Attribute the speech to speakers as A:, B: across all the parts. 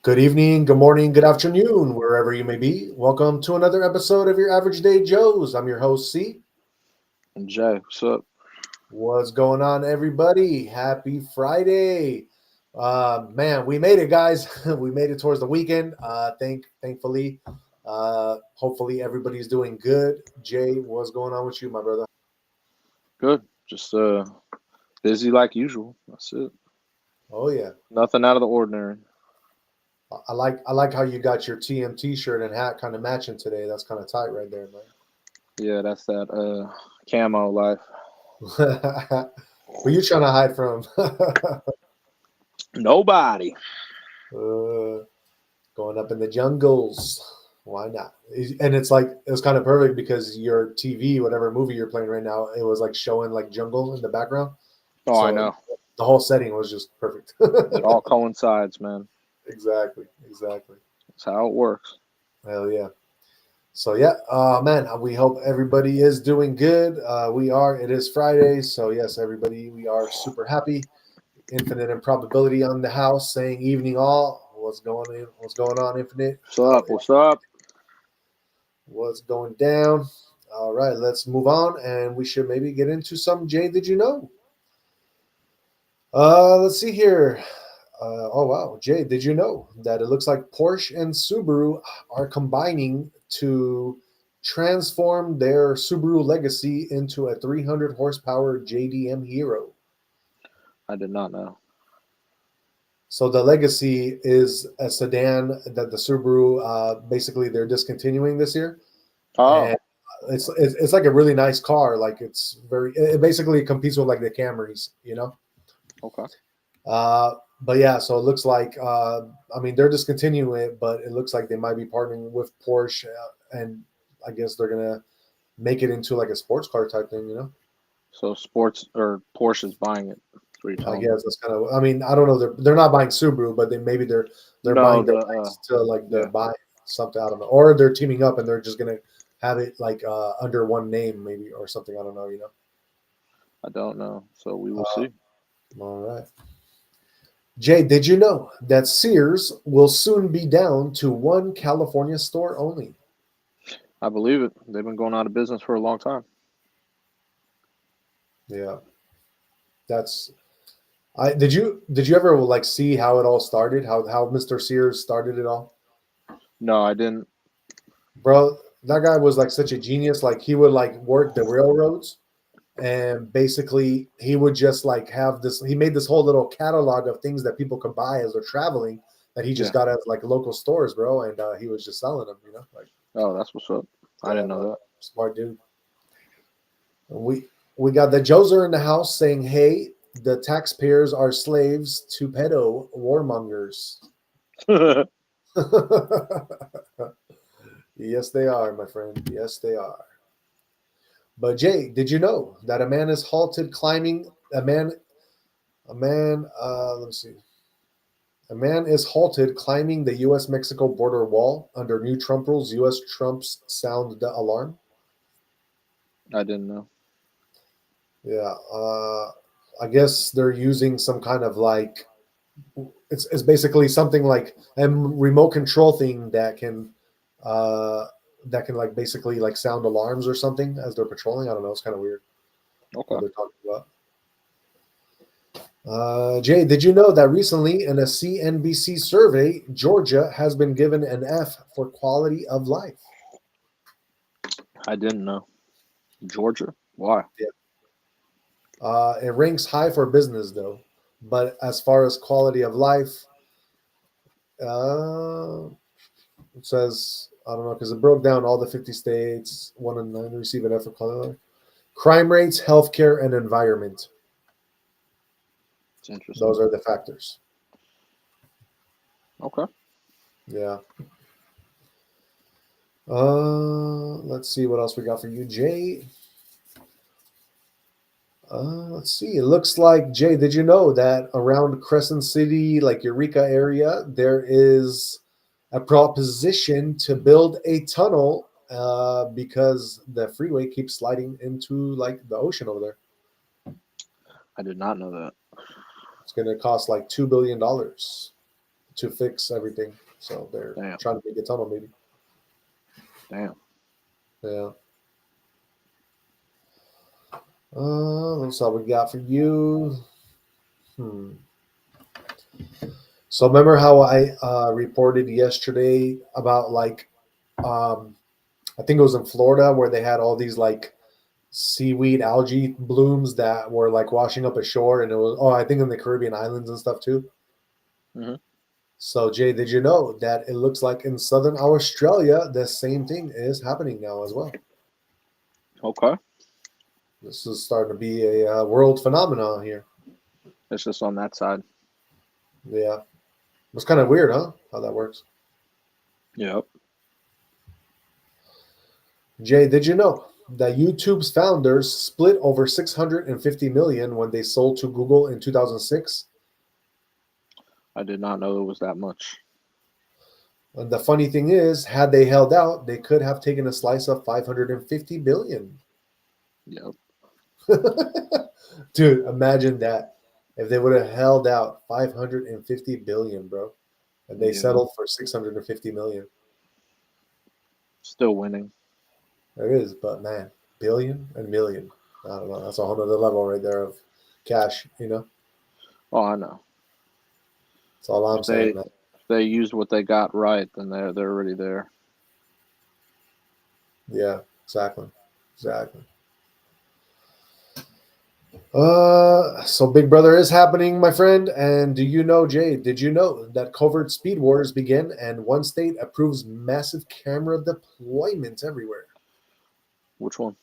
A: Good evening, good morning, good afternoon, wherever you may be. Welcome to another episode of your Average Day Joes. I'm your host, C.
B: And Jay, what's up?
A: What's going on, everybody? Happy Friday. Man, we made it, guys. We made it towards the weekend. Thankfully. Hopefully everybody's doing good. Jay, what's going on with you, my brother?
B: Good. Just busy like usual. That's it.
A: Oh yeah.
B: Nothing out of the ordinary.
A: I like how you got your TMT shirt and hat kind of matching today. That's kind of tight right there,
B: Yeah, that's that camo life.
A: man. Who you trying to hide from?
B: Nobody.
A: Uh, Going up in the jungles. Why not? And it's like it was kind of perfect because your TV, whatever movie you're playing right now, it was like showing like jungle in the background.
B: Oh, I
A: So
B: know.
A: the whole setting was just perfect.
B: It all coincides, man.
A: Exactly.
B: That's how it works.
A: Hell yeah. So yeah, man, we hope everybody is doing good. We are. It is Friday, so yes, everybody, we are super happy. Infinite Improbability on the house saying evening all. What's going on? What's going on, Infinite?
B: What's up? What's up?
A: What's going down? All right, let's move on, and we should maybe get into some Jay. Did you know? Let's see here. Oh wow, Jay, did you know that it looks like Porsche and Subaru are combining to transform their Subaru Legacy into a 300 horsepower JDM Hero?
B: I did not know.
A: So the Legacy is a sedan that the Subaru basically they're discontinuing this year, and
B: Oh,
A: it's like a really nice car. Like it basically competes with like the Camrys, you know.
B: okay.
A: But yeah, so it looks like I mean they're discontinuing it, but it looks like they might be partnering with Porsche, and I guess they're gonna make it into like a sports car type thing, you know.
B: So sports or Porsche's buying it. That's what you're
A: I
B: telling me.
A: guess that's kind of. I mean, I don't know. They're not buying Subaru, but they're
B: No,
A: buying their
B: the
A: rights to like the
B: yeah.
A: buy something. I don't know, or they're teaming up and they're just gonna have it like under one name maybe or something. I don't know. You know.
B: I don't know. So we will
A: Uh,
B: see.
A: all right. Jay, did you know that Sears will soon be down to one California store only?
B: I believe it. They've been going out of business for a long time.
A: Yeah, that's. I did you ever like see how it all started? How Mr. Sears started it all,
B: No, I didn't.
A: bro? That guy was like such a genius. Like he would like work the railroads, and basically he would just like have this. He made this whole little catalog of things that people could buy as they're traveling that he just
B: Yeah.
A: got at like local stores, bro, and he was just selling them. You know, like
B: Oh, that's what's up. I
A: yeah,
B: didn't know
A: man,
B: that.
A: smart dude. We got the Joeser in the house saying, "Hey, the taxpayers are slaves to pedo warmongers." Yes, they are, my friend. Yes, they are. But Jay, did you know that a man is halted climbing a man let me see. A man is halted climbing the US Mexico border wall under new Trump rules. US Trump's sound the alarm.
B: I didn't know.
A: Yeah. I guess they're using some kind of like it's basically something like a remote control thing uh that can like basically like sound alarms or something as they're patrolling. I don't know. It's kind of weird what
B: Okay.
A: they're talking about. Jay, did you know that recently in a CNBC survey, Georgia has been given an F for quality of life?
B: I didn't know. Georgia? Why?
A: Yeah. It ranks high for business though, but as far as quality of life, uh, it says I don't know because it broke down all the 50 states. 1 in 9 receive an F for quality of life. Crime rates, healthcare, and environment.
B: It's interesting.
A: Those are the factors.
B: Okay.
A: Yeah. Let's see what else we got for you, Jay. Let's see. It looks like Jay. Did you know that around Crescent City, like Eureka area, there is a proposition to build a tunnel because the freeway keeps sliding into like the ocean over there.
B: I did not know that.
A: It's going to cost like $2 billion to fix everything. So they're
B: Damn.
A: trying to make a tunnel, maybe.
B: Damn.
A: Yeah. That's all we got for you. So remember how I reported yesterday about I think it was in Florida where they had all these like seaweed algae blooms that were like washing up ashore, and it was I think in the Caribbean islands and stuff too.
B: Mm-hmm.
A: So Jay, did you know that it looks like in southern Australia the same thing is happening now as well?
B: Okay.
A: This is starting to be a world phenomenon here.
B: It's just on that side.
A: Yeah, it's kind of weird, huh? How that works.
B: Yep.
A: Jay, did you know that YouTube's founders split over 650 million when they sold to Google in 2006?
B: I did not know it was that much.
A: And the funny thing is, had they held out, they could have taken a slice of 550 billion.
B: Yep.
A: Dude, imagine that. If they would have held out 550 billion, bro, and they
B: Yeah.
A: settled for 650 million.
B: Still winning.
A: There is, but man, billion and million. I don't know. That's a whole other level right there of cash,
B: Oh, I know.
A: That's all I'm saying, man.
B: If they used what they got right, then they're already there.
A: Yeah, exactly. So Big Brother is happening, my friend. And do you know, Jay, did you know that covert speed wars begin and one state approves massive camera deployment everywhere?
B: Which one?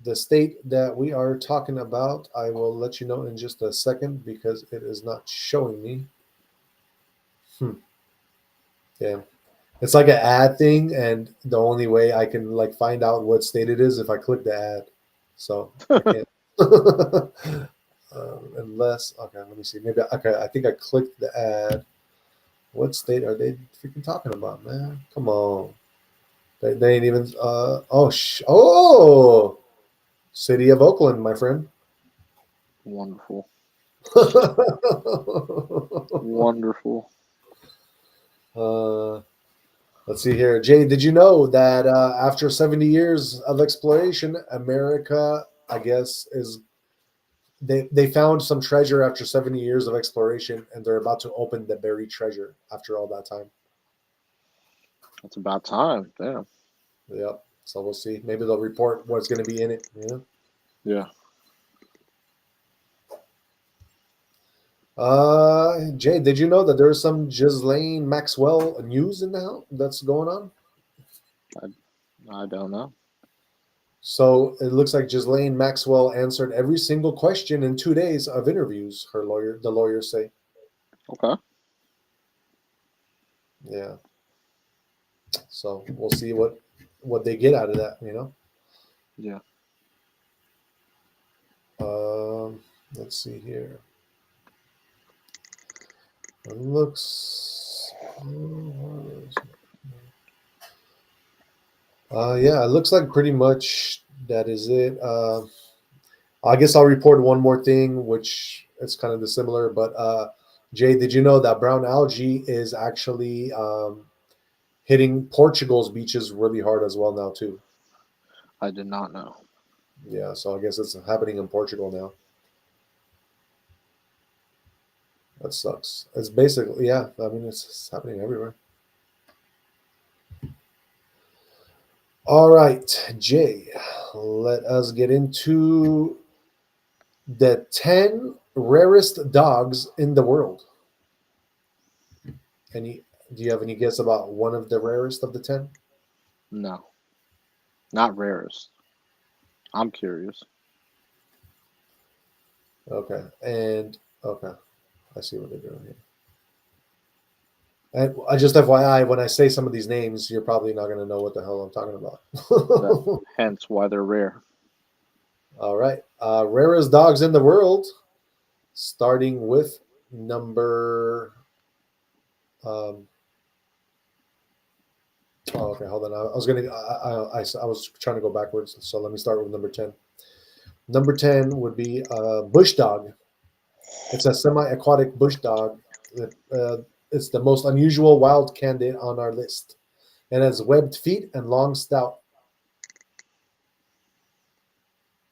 A: The state that we are talking about, I will let you know in just a second because it is not showing me. Yeah. It's like an ad thing, and the only way I can like find out what state it is if I click the ad. So I can't. Unless let me see. Maybe I think I clicked the ad. What state are they freaking talking about, man? Come on, they ain't even. City of Oakland, my friend.
B: Wonderful. Wonderful.
A: Let's see here, Jay. Did you know that after 70 years of exploration, America, I guess, is they found some treasure after 70 years of exploration, and they're about to open the buried treasure after all that time.
B: It's about time. Damn.
A: Yep. So we'll see. Maybe they'll report what's going to be in it.
B: Yeah.
A: Jay, did you know that there's some Ghislaine Maxwell news in the house that's going on?
B: I don't know.
A: So it looks like Ghislaine Maxwell answered every single question in 2 days of interviews. The lawyers say.
B: Okay.
A: Yeah. So we'll see what they get out of that.
B: Yeah.
A: Let's see here. It looks. It looks like pretty much that is it. I guess I'll report one more thing, which it's kind of the similar. But Jay, did you know that brown algae is actually hitting Portugal's beaches really hard as well now too?
B: I did not know.
A: Yeah, so I guess it's happening in Portugal now. That sucks. It's basically it's happening everywhere. All right, Jay, let us get into the 10 rarest dogs in the world. Do you have any guess about one of the rarest of the 10?
B: No. Not rarest. I'm curious.
A: Okay. I see what they're doing here. And I just FYI, when I say some of these names, you're probably not going to know what the hell I'm talking about.
B: Hence why they're rare.
A: All right. Rarest dogs in the world, starting with number. Okay, hold on. I was trying to go backwards, so let me start with number 10. Number 10 would be bush dog. It's a semi-aquatic bush dog. It's the most unusual wild candidate on our list. It has webbed feet and long snout.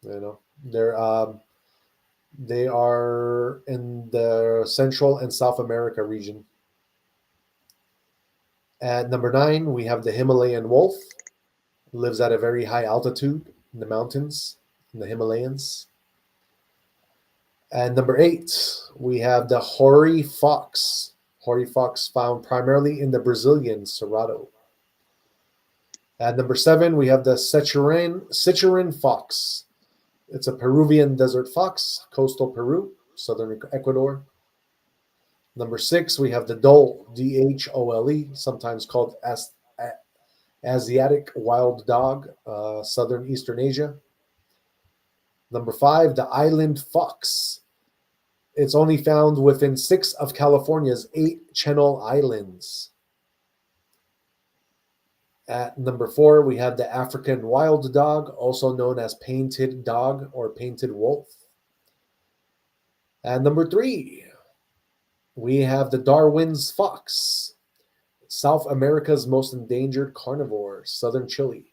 A: You know, they are in the Central and South America region. At number 9, we have the Himalayan wolf. Lives at a very high altitude in the mountains, in the Himalayas. And number 8, we have the hoary fox. Hoary fox found primarily in the Brazilian Cerrado. At number 7, we have the Sichuran fox. It's a Peruvian desert fox, coastal Peru, southern Ecuador. Number 6, we have the dhole, D-H-O-L-E, sometimes called Asiatic wild dog, southern Eastern Asia. Number 5, the island fox. It's only found within 6 of California's 8 Channel Islands. At number 4, we have the African wild dog, also known as painted dog or painted wolf. At number 3, we have the Darwin's fox, South America's most endangered carnivore, southern Chile.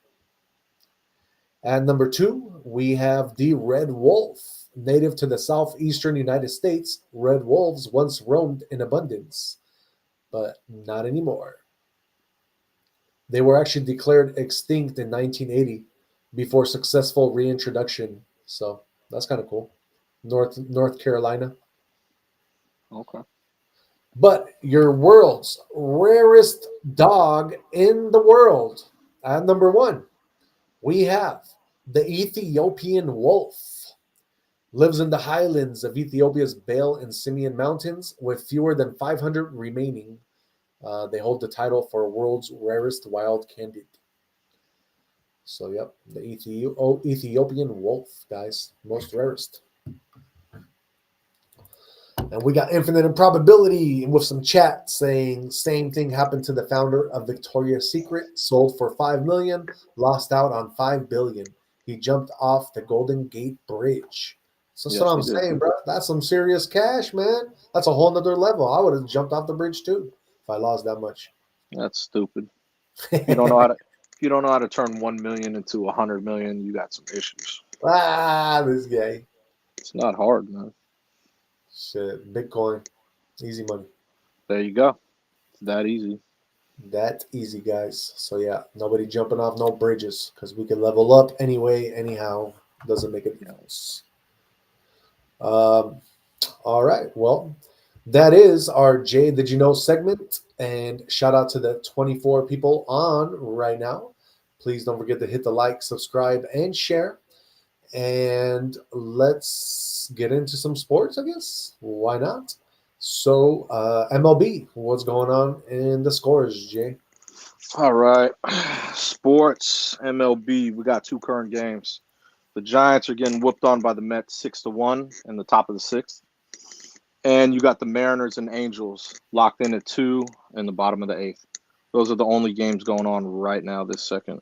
A: At number 2, we have the red wolf, native to the southeastern United States. Red wolves once roamed in abundance, but not anymore. They were actually declared extinct in 1980 before successful reintroduction. So that's kind of cool. North Carolina.
B: Okay.
A: But your world's rarest dog in the world. At number 1, we have the Ethiopian wolf. Lives in the highlands of Ethiopia's Bale and Simeon Mountains with fewer than 500 remaining. They hold the title for world's rarest wild candid. So, yep, the Ethiopian wolf, guys, most rarest. And we got infinite improbability with some chat saying same thing happened to the founder of Victoria's Secret, sold for $5 million, lost out on $5 billion. He jumped off the Golden Gate Bridge. So that's what I'm saying, bro. That's some serious cash, man. That's a whole nother level. I would have jumped off the bridge too if I lost that much.
B: That's stupid. If you don't know how to turn 1 million into 100 million, you got some issues.
A: This guy.
B: It's not hard, man.
A: Shit, Bitcoin, easy money.
B: There you go. It's that easy.
A: That easy, guys. So yeah, nobody jumping off no bridges because we can level up anyway, anyhow. Doesn't make a difference. All right. Well, that is our Jay Did You Know segment. And shout out to the 24 people on right now. Please don't forget to hit the like, subscribe, and share. And let's get into some sports, I guess. Why not? So, MLB, what's going on in the scores, Jay?
B: All right. Sports, MLB, we got 2 current games. The Giants are getting whooped on by the Mets 6-1 in the top of the 6th. And you got the Mariners and Angels locked in at 2 in the bottom of the 8th. Those are the only games going on right now this second.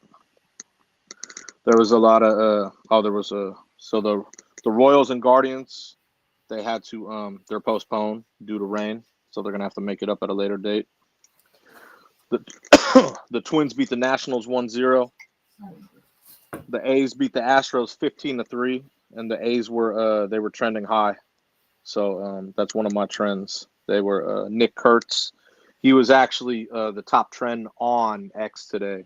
B: There was a lot of so the Royals and Guardians, they had to they're postponed due to rain, so they're gonna have to make it up at a later date. The Twins beat the Nationals 1-0. The A's beat the Astros 15-3, and the A's were they were trending high. So that's one of my trends. They were Nick Kurtz. He was actually the top trend on X today.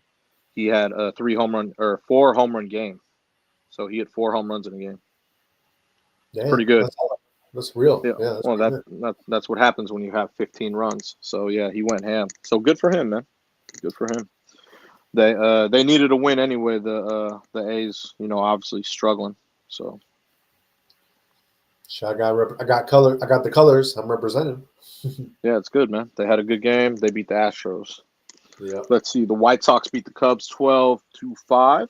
B: He had a 4 home run game. So he had 4 home runs in a game.
A: Damn,
B: pretty good.
A: That's real.
B: Yeah.
A: That's
B: well, that's what happens when you have 15 runs. So yeah, he went ham. So good for him, man. Good for him. They needed a win anyway. The A's, obviously struggling. So.
A: I got color. I got the colors. I'm representing.
B: Yeah, it's good, man. They had a good game. They beat the Astros.
A: Yeah.
B: Let's see. The White Sox beat the Cubs 12-5.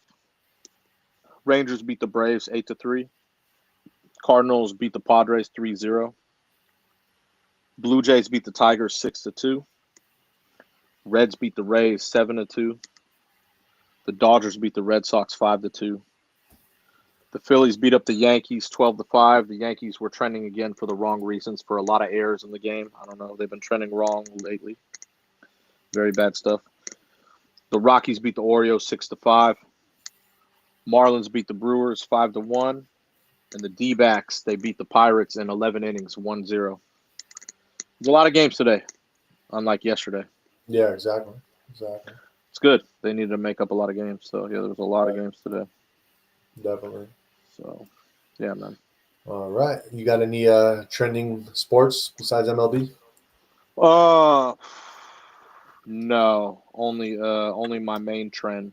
B: Rangers beat the Braves 8-3. Cardinals beat the Padres 3-0. Blue Jays beat the Tigers 6-2. Reds beat the Rays 7-2. The Dodgers beat the Red Sox 5-2. The Phillies beat up the Yankees 12-5. The Yankees were trending again for the wrong reasons for a lot of errors in the game. I don't know. They've been trending wrong lately. Very bad stuff. The Rockies beat the Orioles 6-5. Marlins beat the Brewers 5-1. And the D-backs, they beat the Pirates in 11 innings, 1-0. There's a lot of games today, unlike yesterday.
A: Yeah, exactly.
B: It's good. They needed to make up a lot of games. So, yeah, there was a lot of games today.
A: Definitely.
B: So, yeah, man.
A: All right. You got any trending sports besides MLB?
B: No. Only my main trend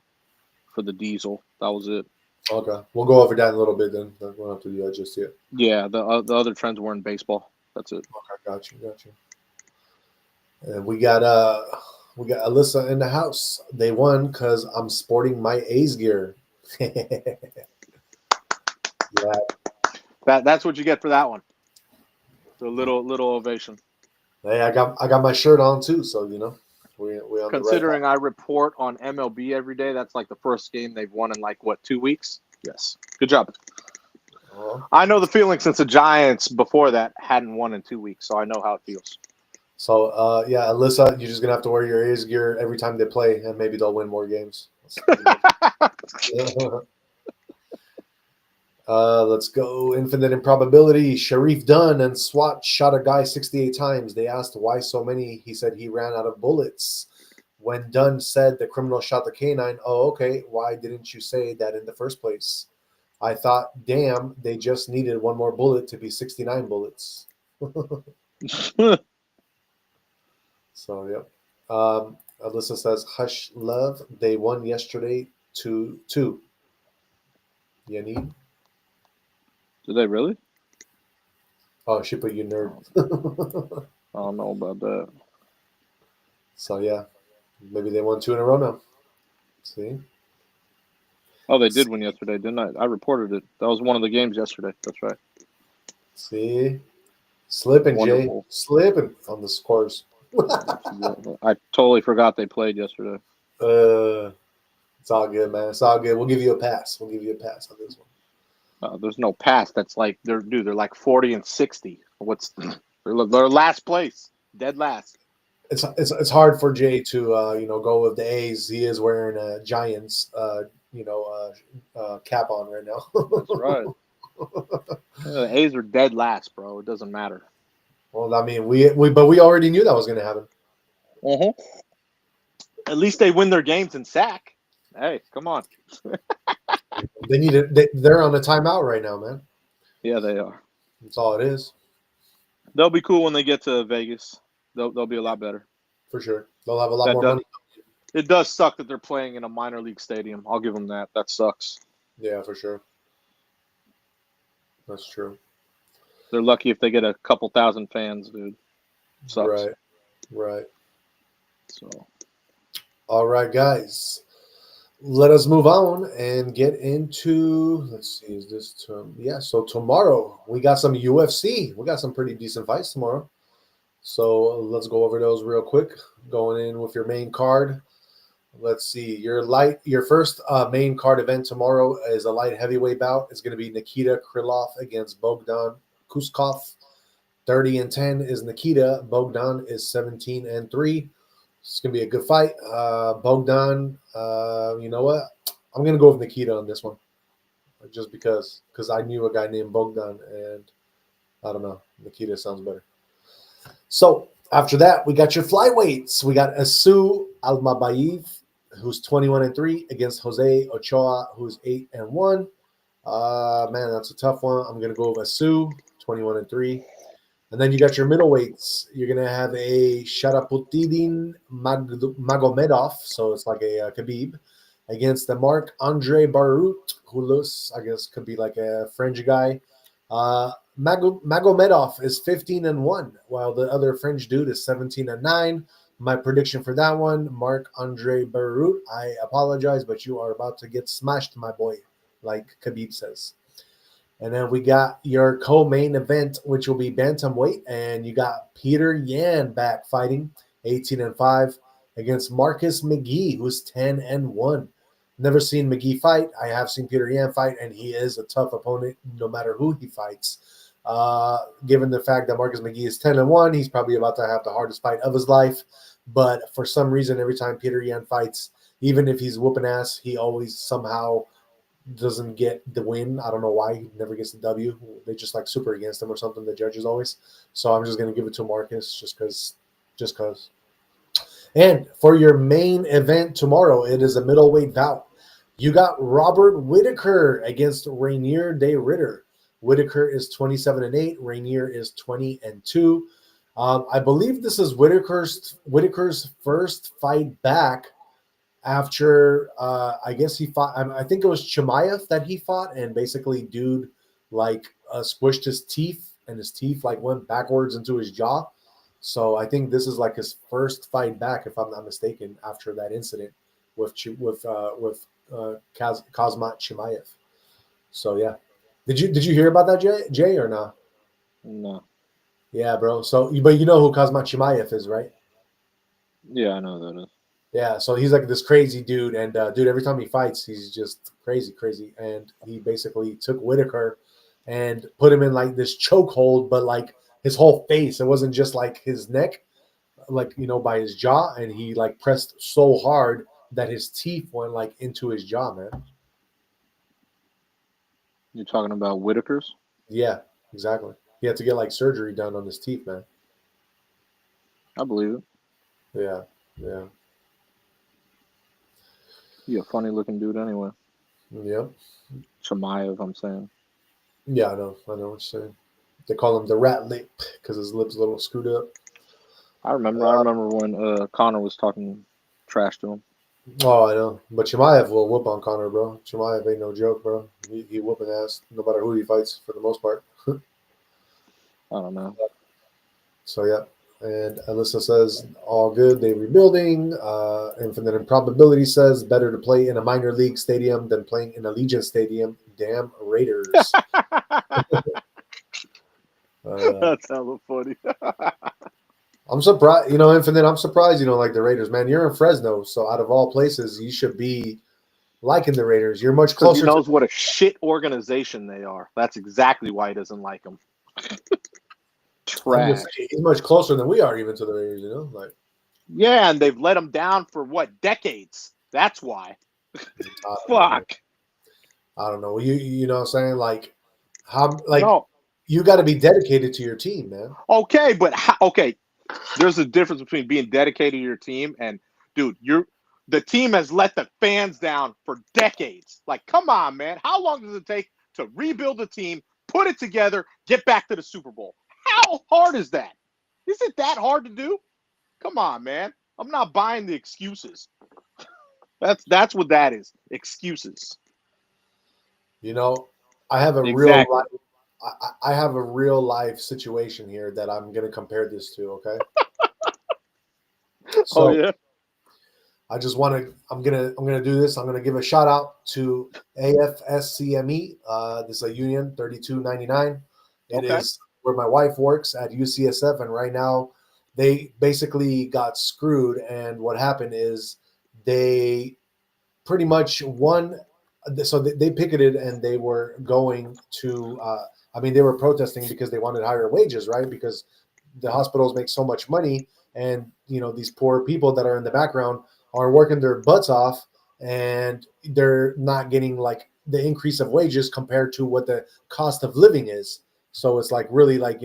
B: for the diesel. That was it.
A: Okay. We'll go over that in a little bit then. We don't have to do that just yet.
B: Yeah, the other trends were in baseball. That's it.
A: Okay, got you. And we got Alyssa in the house. They won because I'm sporting my A's gear. Yeah.
B: That's what you get for that one. The little ovation.
A: Hey, I got my shirt on too, so we on
B: Considering
A: the right
B: I report on MLB every day, that's like the first game they've won in 2 weeks. Yes, good job. I know the feeling since the Giants before that hadn't won in 2 weeks, so I know how it feels.
A: So Alyssa, you're just gonna have to wear your A's gear every time they play, and maybe they'll win more games. Let's go. Infinite improbability. Sharif Dunn and SWAT shot a guy 68 times. They asked why so many. He said he ran out of bullets. When Dunn said the criminal shot the canine, oh, okay, why didn't you say that in the first place? I thought, damn, they just needed one more bullet to be 69 bullets. So, yep. Alyssa says, hush, love. They won yesterday 2-2. You need?
B: Did they really?
A: Oh, she put you nerd.
B: I don't know about that.
A: So, yeah. Maybe they won 2 in a row now. See?
B: Oh, they did win yesterday, didn't I? I reported it. That was one of the games yesterday. That's right.
A: See? Slipping,
B: Wonderful.
A: Jay. Slipping on the scores.
B: I totally forgot they played yesterday.
A: It's all good, man. It's all good. We'll give you a pass. We'll give you a pass on this one.
B: There's no pass. That's like they're 40 and 60. They're last place, dead last.
A: It's hard for Jay to go with the A's. He is wearing a Giants cap on right now.
B: That's right. The A's are dead last, bro. It doesn't matter.
A: Well, I mean, we already knew that was going to happen.
B: Mm-hmm. At least they win their games in sack. Hey, come on.
A: They're on a timeout right now, man.
B: Yeah, they are.
A: That's all it is.
B: They'll be cool when they get to Vegas. They'll be a lot better.
A: For sure. They'll have a lot more money.
B: It does suck that they're playing in a minor league stadium. I'll give them that. That sucks.
A: Yeah, for sure. That's true.
B: They're lucky if they get a couple thousand fans, dude. Sucks.
A: Right.
B: So.
A: All right, guys. Let us move on and get into, let's see, is this term? Yeah, so tomorrow we got some UFC. We got some pretty decent fights tomorrow. So let's go over those real quick. Going in with your main card. Let's see. Your first main card event tomorrow is a light heavyweight bout. It's going to be Nikita Krylov against Bogdan Kuskov. 30-10 is Nikita. Bogdan is 17-3. It's going to be a good fight. Bogdan, you know what? I'm going to go with Nikita on this one. Just because I knew a guy named Bogdan, and I don't know. Nikita sounds better. So after that, we got your flyweights. We got Asu Almabayev, who's 21-3, against Jose Ochoa, who's 8-1. Man, that's a tough one. I'm going to go with Asu, 21-3. And then you got your middleweights. You're going to have a Sharaputidin Magomedov, so it's like a Khabib, against the Marc-Andre Barut, who looks, I guess, could be like a French guy. Magomedov is 15-1, while the other French dude is 17-9. My prediction for that one, Marc-Andre Barut, I apologize, but you are about to get smashed, my boy, like Khabib says. And then we got your co-main event, which will be bantamweight, and you got Peter Yan back fighting, 18-5, against Marcus McGee, who's 10-1. Never seen McGee fight. I have seen Peter Yan fight, and he is a tough opponent no matter who he fights. Given the fact that Marcus McGee is 10-1, he's probably about to have the hardest fight of his life. But for some reason, every time Peter Yan fights, even if he's whooping ass, he always somehow doesn't get the win. I don't know why he never gets the W. They just like super against him or something, the judges always. So I'm just going to give it to Marcus just because. And for your main event tomorrow, it is a middleweight bout. You got Robert Whitaker against Rainier De Ritter. Whitaker is 27-8. Rainier is 20-2. I believe this is Whitaker's first fight back after I guess he fought. I think it was Chimaev that he fought, and basically, dude like squished his teeth, and his teeth like went backwards into his jaw. So I think this is like his first fight back, if I'm not mistaken, after that incident with Kazmat Chimaev. So yeah, did you hear about that, Jay or not?
B: No.
A: Yeah, bro. So, but you know who Kazmat Chimaev is, right?
B: Yeah, I know that is.
A: Yeah, so he's like this crazy dude, and dude, every time he fights, he's just crazy. And he basically took Whitaker and put him in like this chokehold, but like his whole face. It wasn't just like his neck, like by his jaw, and he like pressed so hard that his teeth went like into his jaw, man.
B: You're talking about Whitaker's?
A: Yeah, exactly. He had to get like surgery done on his teeth, man.
B: I believe it.
A: Yeah.
B: He a funny looking dude anyway.
A: Yep.
B: Chimaev, I'm saying.
A: Yeah, I know what you're saying. They call him the rat lip because his lip's a little screwed up.
B: I remember when Connor was talking trash to him.
A: Oh, I know. But Chimaev will whoop on Connor, bro. Chimaev ain't no joke, bro. He whooping ass no matter who he fights for the most part.
B: I don't know.
A: So, yeah. And Alyssa says, all good. They rebuilding. Infinite Improbability says, better to play in a minor league stadium than playing in a Legion stadium. Damn Raiders.
B: That's hella funny.
A: I'm surprised, Infinite, I'm surprised you don't like the Raiders, man. You're in Fresno, so out of all places, you should be liking the Raiders. You're much closer
B: he knows what a shit organization they are. That's exactly why he doesn't like them. Trash.
A: He's much closer than we are even to the Raiders, like.
B: Yeah, and they've let him down for what, decades? That's why. Fuck.
A: I don't know. You know what I'm saying? Like, how, like,
B: no.
A: You got to be dedicated to your team, man.
B: Okay, but there's a difference between being dedicated to your team and, dude, the team has let the fans down for decades. Like, come on, man. How long does it take to rebuild a team, put it together, get back to the Super Bowl? How hard is that? Is it that hard to do? Come on, man. I'm not buying the excuses. That's what that is. Excuses.
A: I have a
B: exactly.
A: real life. I have a real life situation here that I'm going to compare this to. Okay. So,
B: oh yeah.
A: I just want to. I'm gonna do this. I'm gonna give a shout out to AFSCME. This is a union 3299. It is where my wife works at UCSF, and right now they basically got screwed. And what happened is they pretty much won. So they picketed, and they were going to. They were protesting because they wanted higher wages, right? Because the hospitals make so much money, and these poor people that are in the background are working their butts off, and they're not getting like the increase of wages compared to what the cost of living is. So it's like really like,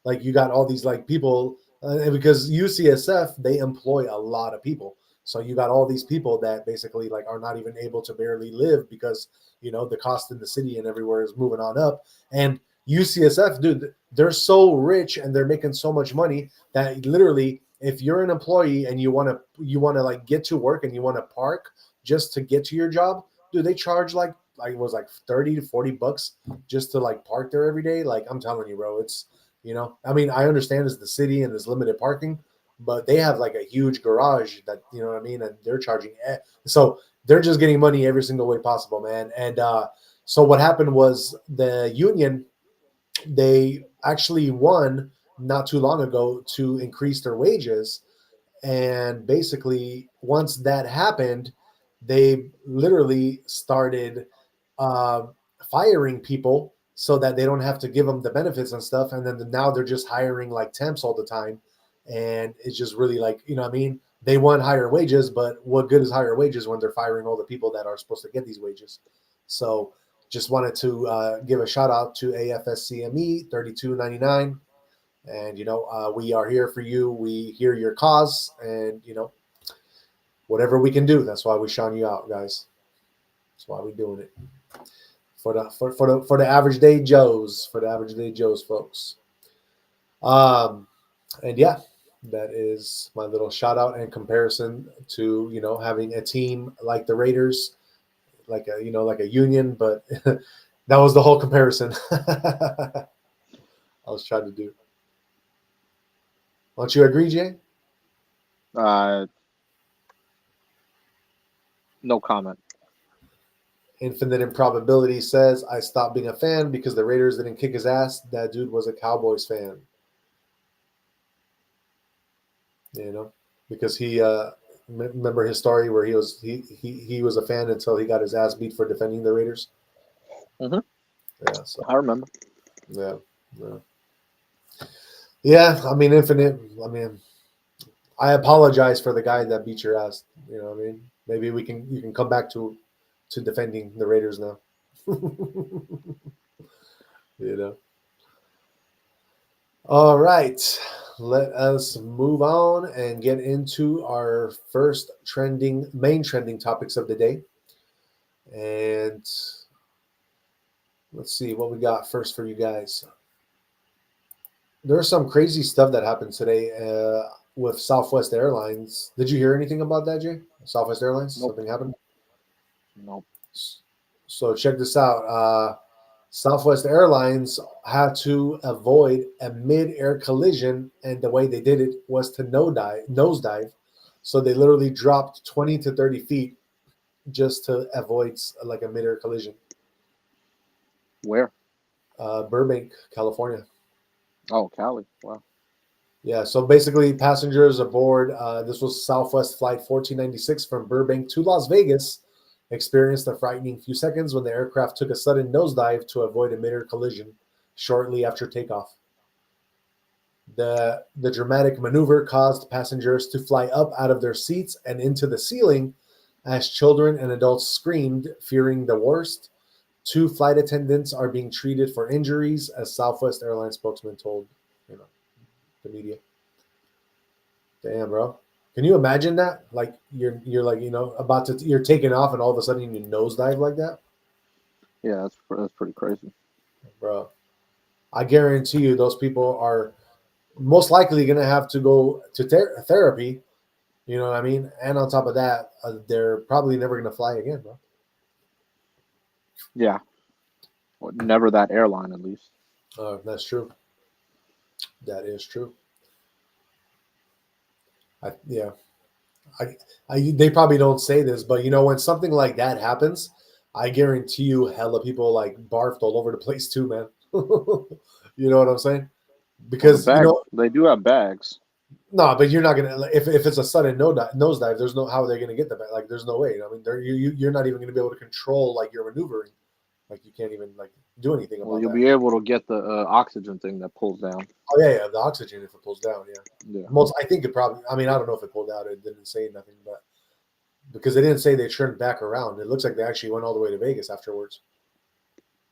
A: like you got all these like people, because UCSF, they employ a lot of people. So you got all these people that basically like are not even able to barely live because, the cost in the city and everywhere is moving on up. And UCSF, dude, they're so rich and they're making so much money that literally, if you're an employee and you want to like get to work and you want to park just to get to your job, dude, they charge like it was like 30 to 40 bucks just to like park there every day. Like, I'm telling you, bro, it's, I understand it's the city and there's limited parking, but they have like a huge garage that, and they're charging. So they're just getting money every single way possible, man. And so what happened was the union, they actually won not too long ago to increase their wages. And basically, once that happened, they literally started uh, firing people so that they don't have to give them the benefits and stuff. And then now they're just hiring like temps all the time. And it's just really like, you know what I mean? They want higher wages, but what good is higher wages when they're firing all the people that are supposed to get these wages? So just wanted to give a shout out to AFSCME 3299. And, we are here for you. We hear your cause, and, whatever we can do. That's why we shine you out, guys. That's why we're doing it. For the average day Joes, folks. And yeah, that is my little shout out and comparison to having a team like the Raiders, like a union, but that was the whole comparison I was trying to do. Don't you agree, Jay?
B: No comment.
A: Infinite Improbability says, I stopped being a fan because the Raiders didn't kick his ass. That dude was a Cowboys fan. Because he remember his story where he was a fan until he got his ass beat for defending the Raiders.
B: Mm-hmm.
A: Yeah, so
B: I remember.
A: Yeah. I mean, Infinite. I mean, I apologize for the guy that beat your ass. You know what I mean? Maybe you can come back to defending the Raiders now. All right. Let us move on and get into our first main trending topics of the day. And let's see what we got first for you guys. There's some crazy stuff that happened today with Southwest Airlines. Did you hear anything about that, Jay? Southwest Airlines?
B: Nope.
A: Something happened?
B: Nope.
A: So check this out. Southwest Airlines had to avoid a mid-air collision, and the way they did it was to nosedive. So they literally dropped 20 to 30 feet just to avoid like a mid-air collision.
B: Where?
A: Burbank, California.
B: Oh, Cali. Wow.
A: Yeah, so basically passengers aboard, this was Southwest Flight 1496 from Burbank to Las Vegas, experienced a frightening few seconds when the aircraft took a sudden nosedive to avoid a mid-air collision shortly after takeoff. The dramatic maneuver caused passengers to fly up out of their seats and into the ceiling as children and adults screamed, fearing the worst. 2 flight attendants are being treated for injuries, as Southwest Airlines spokesman told the media. Damn, bro. Can you imagine that? Like you're like you're taking off and all of a sudden you nosedive like that,
B: Yeah, that's pretty crazy,
A: bro. I guarantee you, those people are most likely gonna have to go to therapy. You know what I mean? And on top of that, they're probably never gonna fly again, bro.
B: Yeah. Well, never that airline, at least.
A: That's true. That is true. Yeah. They probably don't say this, but when something like that happens, I guarantee you, hella people like barfed all over the place too, man. You know what I'm saying?
B: Well,
A: Because
B: they do have bags.
A: no, but you're not gonna if it's a sudden nosedive. There's no how they're gonna get the bag. Like, there's no way. I mean, you're not even gonna be able to control like your maneuvering. Like, you can't even like do anything about
B: Well, you'll
A: that.
B: be able to get the oxygen thing that pulls down.
A: Oh yeah, the oxygen if it pulls down, yeah.
B: Yeah.
A: I think it probably. I mean, I don't know if it pulled out. It didn't say nothing, but because they didn't say they turned back around, it looks like they actually went all the way to Vegas afterwards.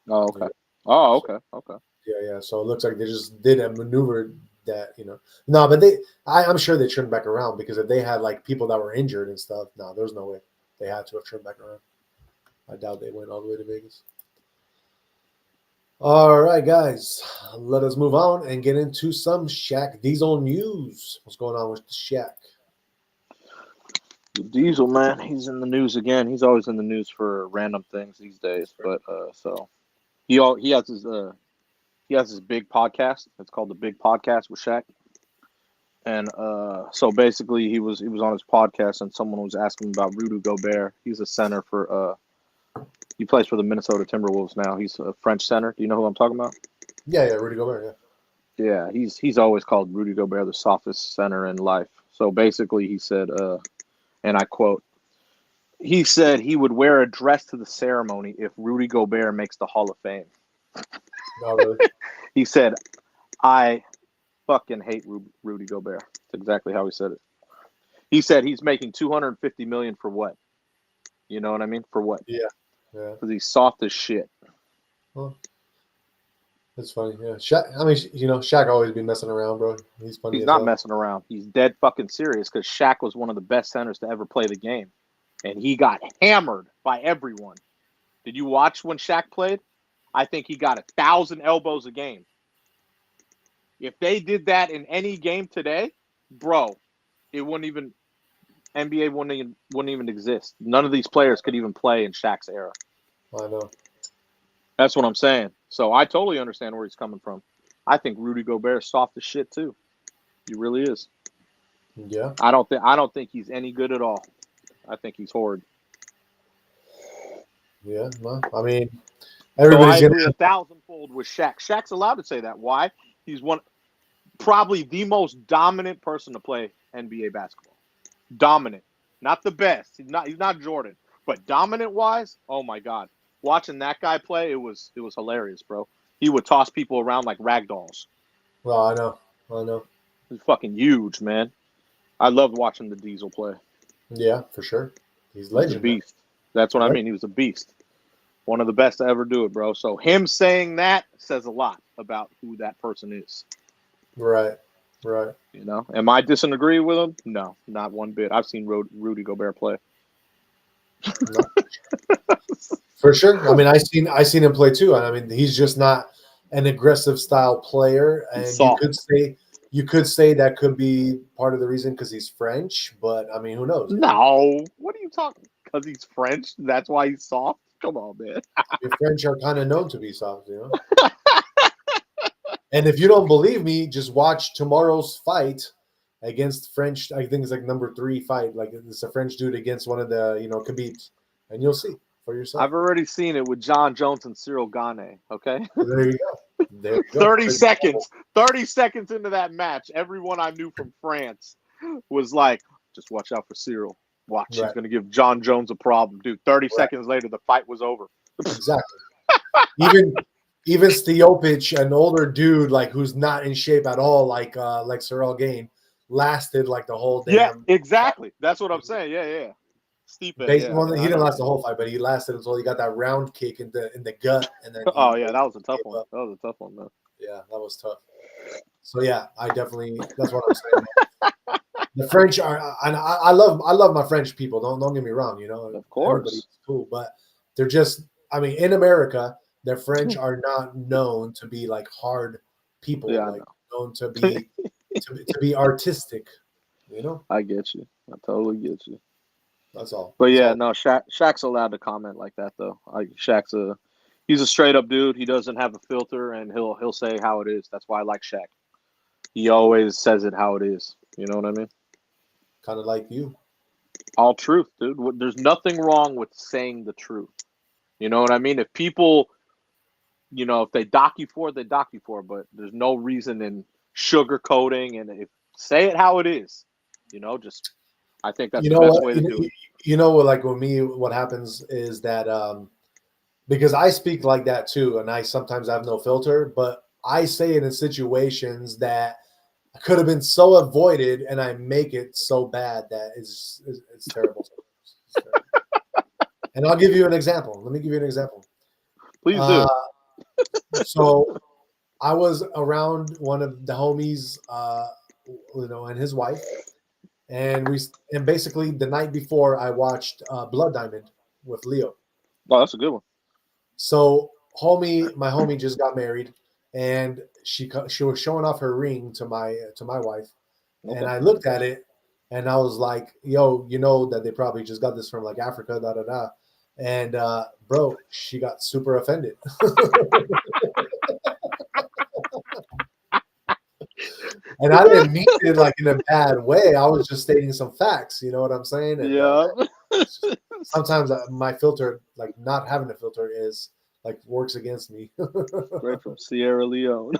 B: Oh, okay.
A: Yeah.
B: Oh, okay. Okay.
A: Yeah. So it looks like they just did a maneuver that No, but I'm sure they turned back around, because if they had like people that were injured and stuff, no, there's no way they had to have turned back around. I doubt they went all the way to Vegas. All right, guys, let us move on and get into some Shaq Diesel news. What's going on with the Shaq?
B: The Diesel, man, he's in the news again. He's always in the news for random things these days. But so he has his big podcast. It's called the Big Podcast with Shaq. And so basically, he was on his podcast, and someone was asking about Rudy Gobert. He's a center for he plays for the Minnesota Timberwolves now. He's a French center. Do you know who I'm talking about?
A: Yeah, Rudy Gobert.
B: Yeah, he's always called Rudy Gobert the softest center in life. So basically, he said, and I quote, He said he would wear a dress to the ceremony if Rudy Gobert makes the Hall of Fame.
A: No, really.
B: He said, I fucking hate Rudy Gobert. That's exactly how he said it. He said he's making $250 million for what? You know what I mean? For what?
A: Yeah.
B: Because he's soft as shit.
A: Well, that's funny. Yeah. Shaq, I mean, Shaq always be messing around, bro. He's funny
B: He's
A: as
B: not
A: hell.
B: messing around. He's dead fucking serious because Shaq was one of the best centers to ever play the game. And he got hammered by everyone. Did you watch when Shaq played? I think he got 1,000 elbows a game. If they did that in any game today, bro, it wouldn't even NBA wouldn't even exist. None of these players could even play in Shaq's era.
A: I know.
B: That's what I'm saying. So I totally understand where he's coming from. I think Rudy Gobert is soft as shit too. He really is.
A: Yeah.
B: I don't think he's any good at all. I think he's horrid.
A: Yeah. Well, I mean,
B: So
A: everybody's
B: I agree
A: gonna.
B: 1,000-fold with Shaq. Shaq's allowed to say that. Why? He's probably the most dominant person to play NBA basketball. Dominant. Not the best. He's not Jordan. But dominant wise, oh my God. Watching that guy play, it was hilarious, bro. He would toss people around like rag dolls.
A: Well, I know.
B: He's fucking huge, man. I loved watching the Diesel play.
A: Yeah, for sure. He's
B: He was a
A: legend. Man.
B: beast. That's what I
A: Right.
B: mean. He was a beast. One of the best to ever do it, bro. So him saying that says a lot about who that person is.
A: Right.
B: You know, am I disagree with him? No, not one bit. I've seen Rudy Gobert play.
A: No. For sure. I mean, I seen him play too, and I mean, he's just not an aggressive style player. And
B: He's soft.
A: you could say that could be part of the reason because he's French. But I mean, who knows?
B: No, what are you talking? Because he's French. That's why he's soft. Come on, man.
A: The French are kind of known to be soft, And if you don't believe me, just watch tomorrow's fight against French. I think it's like number 3 fight. Like it's a French dude against one of the Khabibs, and you'll see for yourself.
B: I've already seen it with John Jones and Cyril Gane. Okay.
A: There you go. There you go.
B: 30 seconds. 30 seconds into that match, everyone I knew from France was like, "Just watch out for Cyril. Watch, he's going to give John Jones a problem, dude." 30 seconds later, the fight was over.
A: Exactly. Even Stiopich, an older dude like who's not in shape at all, like Cyril Gane, lasted like the whole damn.
B: Yeah, exactly. That's what I'm saying. Yeah. Stipe.
A: He didn't last the whole fight, but he lasted until he got that round kick in the gut, and then.
B: That was a tough one. That was a tough one, man.
A: Yeah, that was tough. So yeah, I definitely. That's what I'm saying. The French are, and I love my French people. Don't get me wrong.
B: Of course,
A: everybody's cool, but they're just. I mean, in America, the French are not known to be like hard people.
B: Yeah,
A: like known to be to be artistic.
B: I get you. I totally get you.
A: That's all.
B: But yeah, no, Shaq's allowed to comment like that though. Like he's a straight up dude. He doesn't have a filter, and he'll say how it is. That's why I like Shaq. He always says it how it is. You know what I mean?
A: Kind of like you.
B: All truth, dude. There's nothing wrong with saying the truth. You know what I mean? If people, if they dock you for it, they dock you for it. But there's no reason in sugarcoating, and say it how it is. Just I think that's the best way to do it.
A: Like with me, what happens is that because I speak like that too, and I sometimes have no filter, but I say it in situations that could have been so avoided, and I make it so bad that it's terrible. It's terrible. And I'll give you an example. Let me give you an example.
B: Please do.
A: So I was around one of the homies, and his wife, and basically the night before I watched Blood Diamond with Leo.
B: Oh, that's a good one.
A: So my homie just got married, and she was showing off her ring to my wife, and I looked at it, and I was like, "Yo, that they probably just got this from like Africa, da da da," and bro, she got super offended. And I didn't mean it like in a bad way. I was just stating some facts. You know what I'm saying? And,
B: yeah.
A: Sometimes my filter, like not having a filter, is like works against me.
B: Right from Sierra Leone.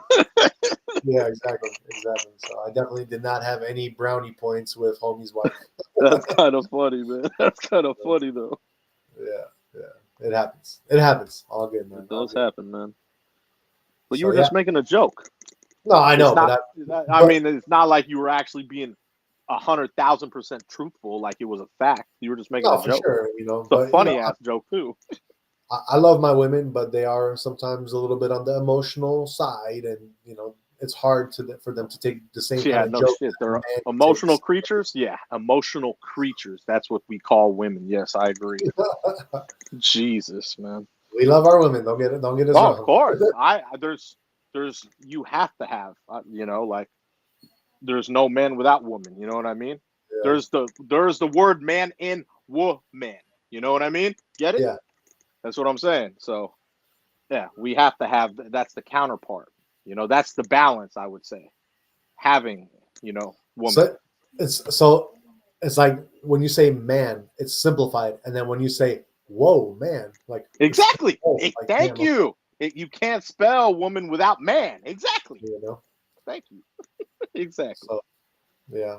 A: Yeah, exactly. So I definitely did not have any brownie points with homie's wife.
B: That's kind of funny, man. That's kind of funny though.
A: Yeah. It happens. It happens. All good, man.
B: It
A: All
B: does
A: good.
B: happen, man. But you
A: So
B: were
A: yeah.
B: just making a joke.
A: No, I
B: It's
A: know, but
B: not. I
A: but
B: mean, it's not like you were actually being 100,000% truthful, like it was a fact. You were just making a
A: no, for
B: joke.
A: sure,
B: It's a
A: but
B: funny ass joke too.
A: I love my women, but they are sometimes a little bit on the emotional side, and it's hard for them to take the same kind
B: Yeah,
A: of
B: no
A: joke
B: shit.
A: that a
B: They're
A: man
B: emotional
A: takes.
B: creatures. Yeah, emotional creatures. That's what we call women. Yes, I agree. Jesus, man.
A: We love our women. Don't get us
B: Oh, of
A: wrong.
B: course. There's you have to have. Like there's no man without woman. You know what I mean?
A: Yeah,
B: There's the word man in woman. You know what I mean? Get it?
A: yeah.
B: That's what I'm saying. So yeah, we have to have. That's the counterpart. That's the balance. I would say having woman.
A: So it's like when you say man, it's simplified, and then when you say whoa, man, like it's
B: Exactly.
A: whoa, like
B: Thank
A: damn, okay,
B: you. You can't spell woman without man. Exactly.
A: you know.
B: Thank you. Exactly.
A: So yeah.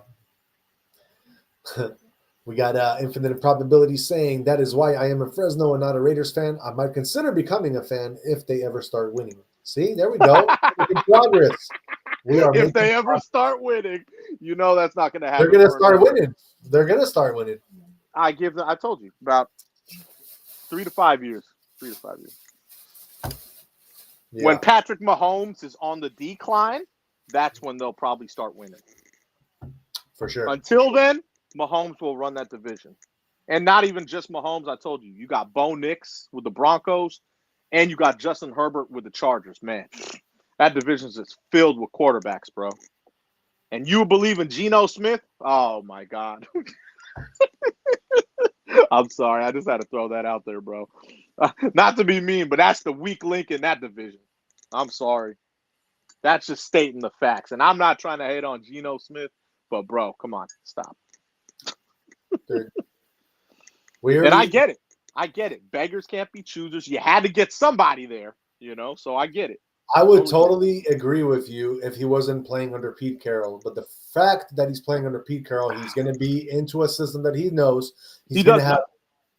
A: We got Infinite Improbability saying that is why I am a Fresno and not a Raiders fan. I might consider becoming a fan if they ever start winning. See, there we go. Making progress. We are
B: If
A: making
B: they ever
A: progress.
B: start winning, that's not going to
A: They're
B: happen
A: gonna
B: for
A: start
B: another.
A: winning. They're gonna start winning.
B: I told you about 3 to 5 years. 3 to 5 years. When
A: Yeah,
B: Patrick Mahomes is on the decline, that's when they'll probably start winning.
A: for sure.
B: Until then, Mahomes will run that division. And not even just Mahomes, I told you. You got Bo Nix with the Broncos, and you got Justin Herbert with the Chargers. Man, that division is filled with quarterbacks, bro. And you believe in Geno Smith? Oh, my God. I'm sorry. I just had to throw that out there, bro. Not to be mean, but that's the weak link in that division. I'm sorry. That's just stating the facts. And I'm not trying to hate on Geno Smith, but, bro, come on. Stop. And I get it. I get it. Beggars can't be choosers. You had to get somebody there, so I get it.
A: I would
B: Totally get it.
A: totally agree with you if he wasn't playing under Pete Carroll. But the fact that he's playing under Pete Carroll, he's going to be into a system that he knows.
B: He
A: He's going to
B: does
A: have.
B: know.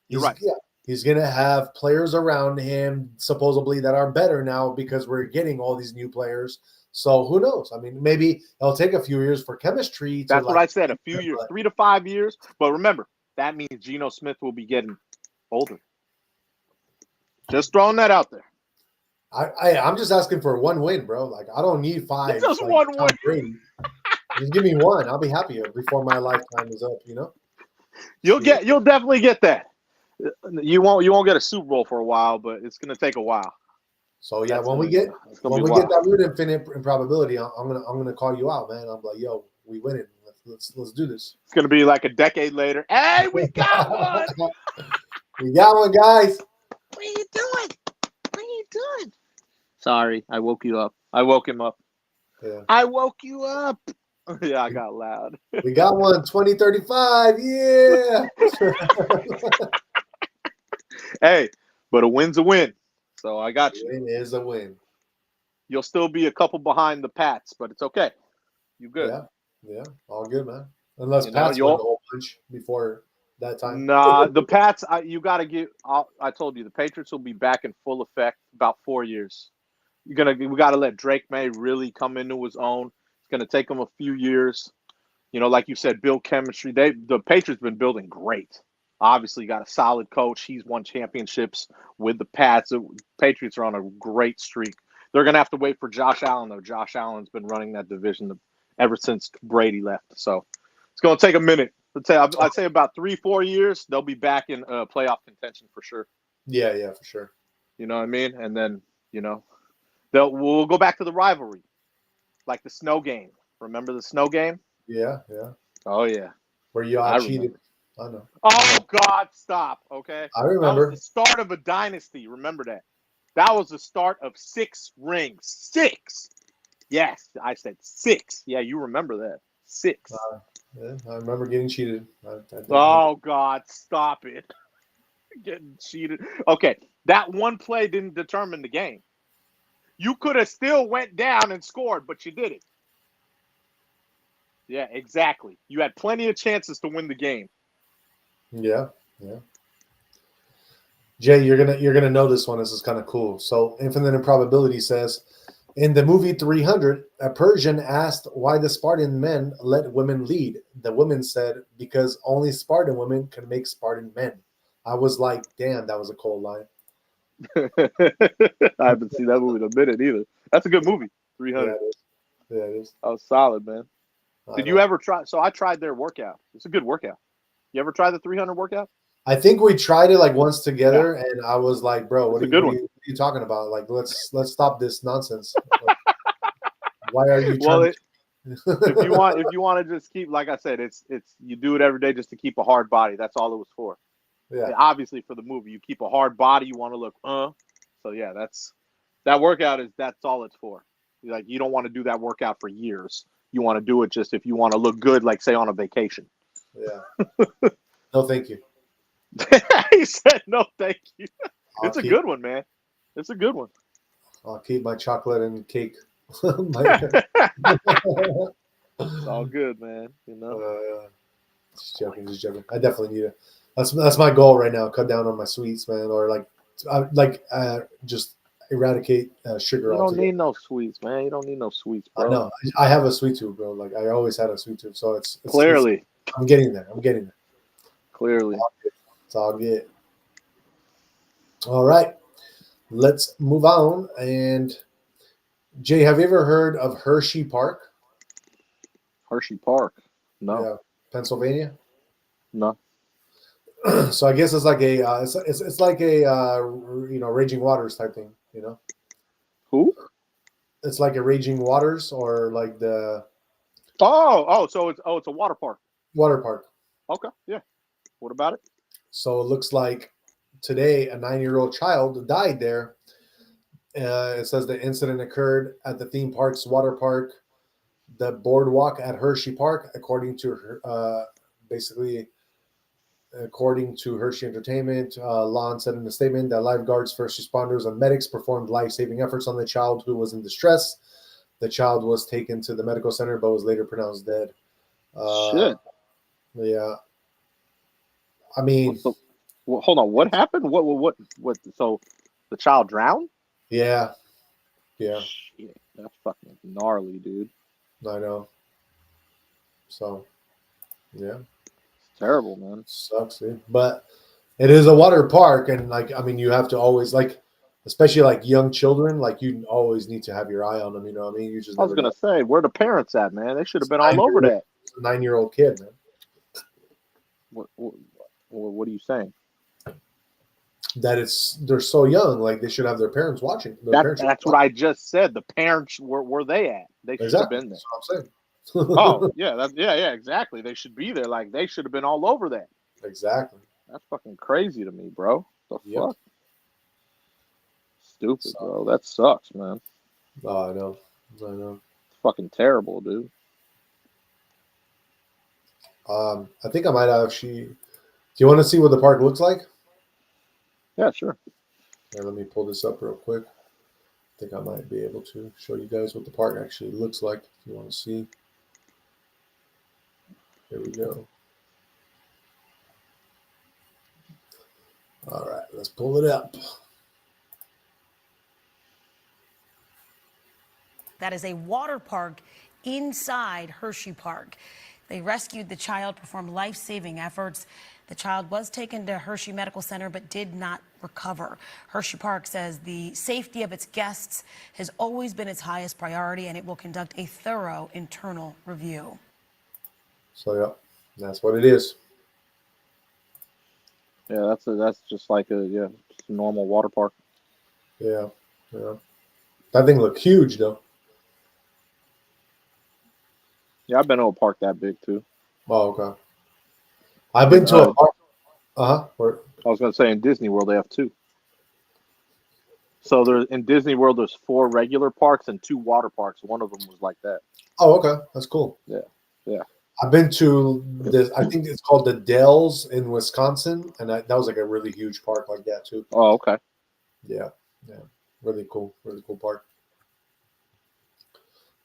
B: You're right.
A: Yeah, he's going to have players around him supposedly that are better now because we're getting all these new players. So who knows? I mean, maybe it'll take a few years for chemistry to
B: That's what
A: like.
B: I said. A few years, 3 to 5 years. But remember, that means Geno Smith will be getting older. Just throwing that out there.
A: I'm just asking for one win, bro. Like I don't need five.
B: Just
A: Like
B: one
A: Tom
B: win.
A: Brady. Just give me one. I'll be happy before my lifetime is up.
B: You'll definitely get that. You won't get a Super Bowl for a while, but it's gonna take a while.
A: So yeah,
B: It's
A: when we
B: gonna
A: get
B: be
A: that weird infinite improbability, I'm gonna call you out, man. I'm like, yo, we winning. Let's do this.
B: It's gonna be like a decade later. Hey, we got one.
A: We got one, guys.
B: What are you doing? What are you doing? Sorry, I woke you up. I woke him up.
A: Yeah.
B: I woke you up. Yeah, I got loud.
A: We got one. 2035. Yeah.
B: Hey, but a win's a win. So I got you.
A: Win is a win.
B: You'll still be a couple behind the Pats, but it's okay. You good.
A: Yeah. All good, man. Unless Pats win the whole bunch before that time.
B: Nah, the Pats, you got to get. I told you, the Patriots will be back in full effect about 4 years. We got to let Drake May really come into his own. It's gonna take him a few years. Like you said, build chemistry. The Patriots been building great. Obviously, got a solid coach. He's won championships with the Pats. The Patriots are on a great streak. They're gonna have to wait for Josh Allen though. Josh Allen's been running that division ever since Brady left. So it's gonna take a minute. I'd say about 3-4 years. They'll be back in playoff contention for sure.
A: Yeah, for sure.
B: You know what I mean? And then we'll go back to the rivalry, like the snow game. Remember the snow game?
A: Yeah.
B: Oh yeah.
A: Where you all cheated. I know.
B: Oh God, stop. Okay.
A: I remember.
B: That was the start of a dynasty. Remember that. That was the start of 6 rings. 6. Yes, I said 6. Yeah, you remember that. 6.
A: Yeah, I remember getting cheated.
B: Oh God, stop it. Getting cheated. Okay, that one play didn't determine the game. You could have still went down and scored, but you didn't. Yeah, exactly. You had plenty of chances to win the game.
A: Yeah. Jay, you're gonna know this one. This is kind of cool. So, Infinite Improbability says, in the movie 300, a Persian asked why the Spartan men let women lead. The woman said, because only Spartan women can make Spartan men. I was like, damn, that was a cold line.
B: I haven't seen that movie in a minute either. That's a good movie. 300.
A: Yeah, it is.
B: That was solid, man. Did you ever try? So I tried their workout. It's a good workout. You ever try the 300 workout?
A: I think we tried it like once together, and I was like, "Bro, what are you talking about? Like, let's stop this nonsense. Like, why are you trying?"
B: If you want to just keep, like I said, it's you do it every day just to keep a hard body. That's all it was for.
A: Yeah.
B: And obviously, for the movie, you keep a hard body. You want to look, So yeah, that workout that's all it's for. Like you don't want to do that workout for years. You want to do it just if you want to look good, like say on a vacation.
A: Yeah. No, thank you.
B: He said no, thank you. It's a good one, man. It's a good one.
A: I'll keep my chocolate and cake.
B: It's all good, man. You know.
A: Just joking. I definitely need it. That's my goal right now. Cut down on my sweets, man, or just eradicate sugar.
B: You don't need no sweets, man. You don't need no sweets, bro.
A: No, I have a sweet tooth, bro. Like I always had a sweet tooth, so it's
B: clearly.
A: I'm getting there.
B: Clearly.
A: It's all good. All right, let's move on. And Jay, have you ever heard of Hershey Park?
B: Hershey Park? No.
A: Yeah, Pennsylvania.
B: No.
A: So I guess it's like a it's like a Raging Waters type thing. You know.
B: Who?
A: It's like a Raging Waters or like the.
B: So it's a water park.
A: Water park.
B: Okay. Yeah. What about it?
A: So it looks like today a 9-year-old child died there. It says the incident occurred at the theme park's water park, the boardwalk at Hershey Park, according to Hershey Entertainment. Lon said in the statement that lifeguards, first responders, and medics performed life-saving efforts on the child who was in distress. The child was taken to the medical center but was later pronounced dead.
B: Shit.
A: Yeah. I mean,
B: hold on. What happened? What? So, the child drowned?
A: Yeah.
B: Shit, that's fucking gnarly, dude.
A: I know. So, yeah.
B: It's terrible, man.
A: Sucks, dude. But it is a water park, and you have to always especially like young children, like you always need to have your eye on them. You know what I mean?
B: I was gonna say, where the parents at, man? They should have been all over that.
A: It's a 9-year-old kid, man.
B: What are you saying?
A: That they're so young, like they should have their parents watching.
B: That's what I just said. The parents were they at? They should have been there.
A: That's what I'm saying.
B: Yeah, exactly. They should be there. Like they should have been all over that.
A: Exactly.
B: That's fucking crazy to me, bro. The fuck? Stupid, bro. That sucks, man.
A: Oh, I know.
B: It's fucking terrible, dude.
A: I think I might actually. Do you want to see what the park looks like?
B: Yeah, sure.
A: Yeah, let me pull this up real quick. I think I might be able to show you guys what the park actually looks like if you want to see. Here we go. All right, let's pull it up.
C: That is a water park inside Hershey Park. They rescued the child, performed life-saving efforts. The child was taken to Hershey Medical Center but did not recover. Hershey Park says the safety of its guests has always been its highest priority, and it will conduct a thorough internal review.
A: So, yeah, that's what it is.
B: Yeah, that's just like a normal water park.
A: Yeah. That thing looked huge, though.
B: Yeah, I've been to a park that big too.
A: Oh, okay. I've been to a park. I
B: was going to say in Disney World they have 2. So in Disney World there's 4 regular parks and 2 water parks. One of them was like that.
A: Oh, okay, that's cool.
B: Yeah.
A: I've been to this. I think it's called the Dells in Wisconsin, and that was like a really huge park like that too.
B: Oh, okay.
A: Yeah, really cool park.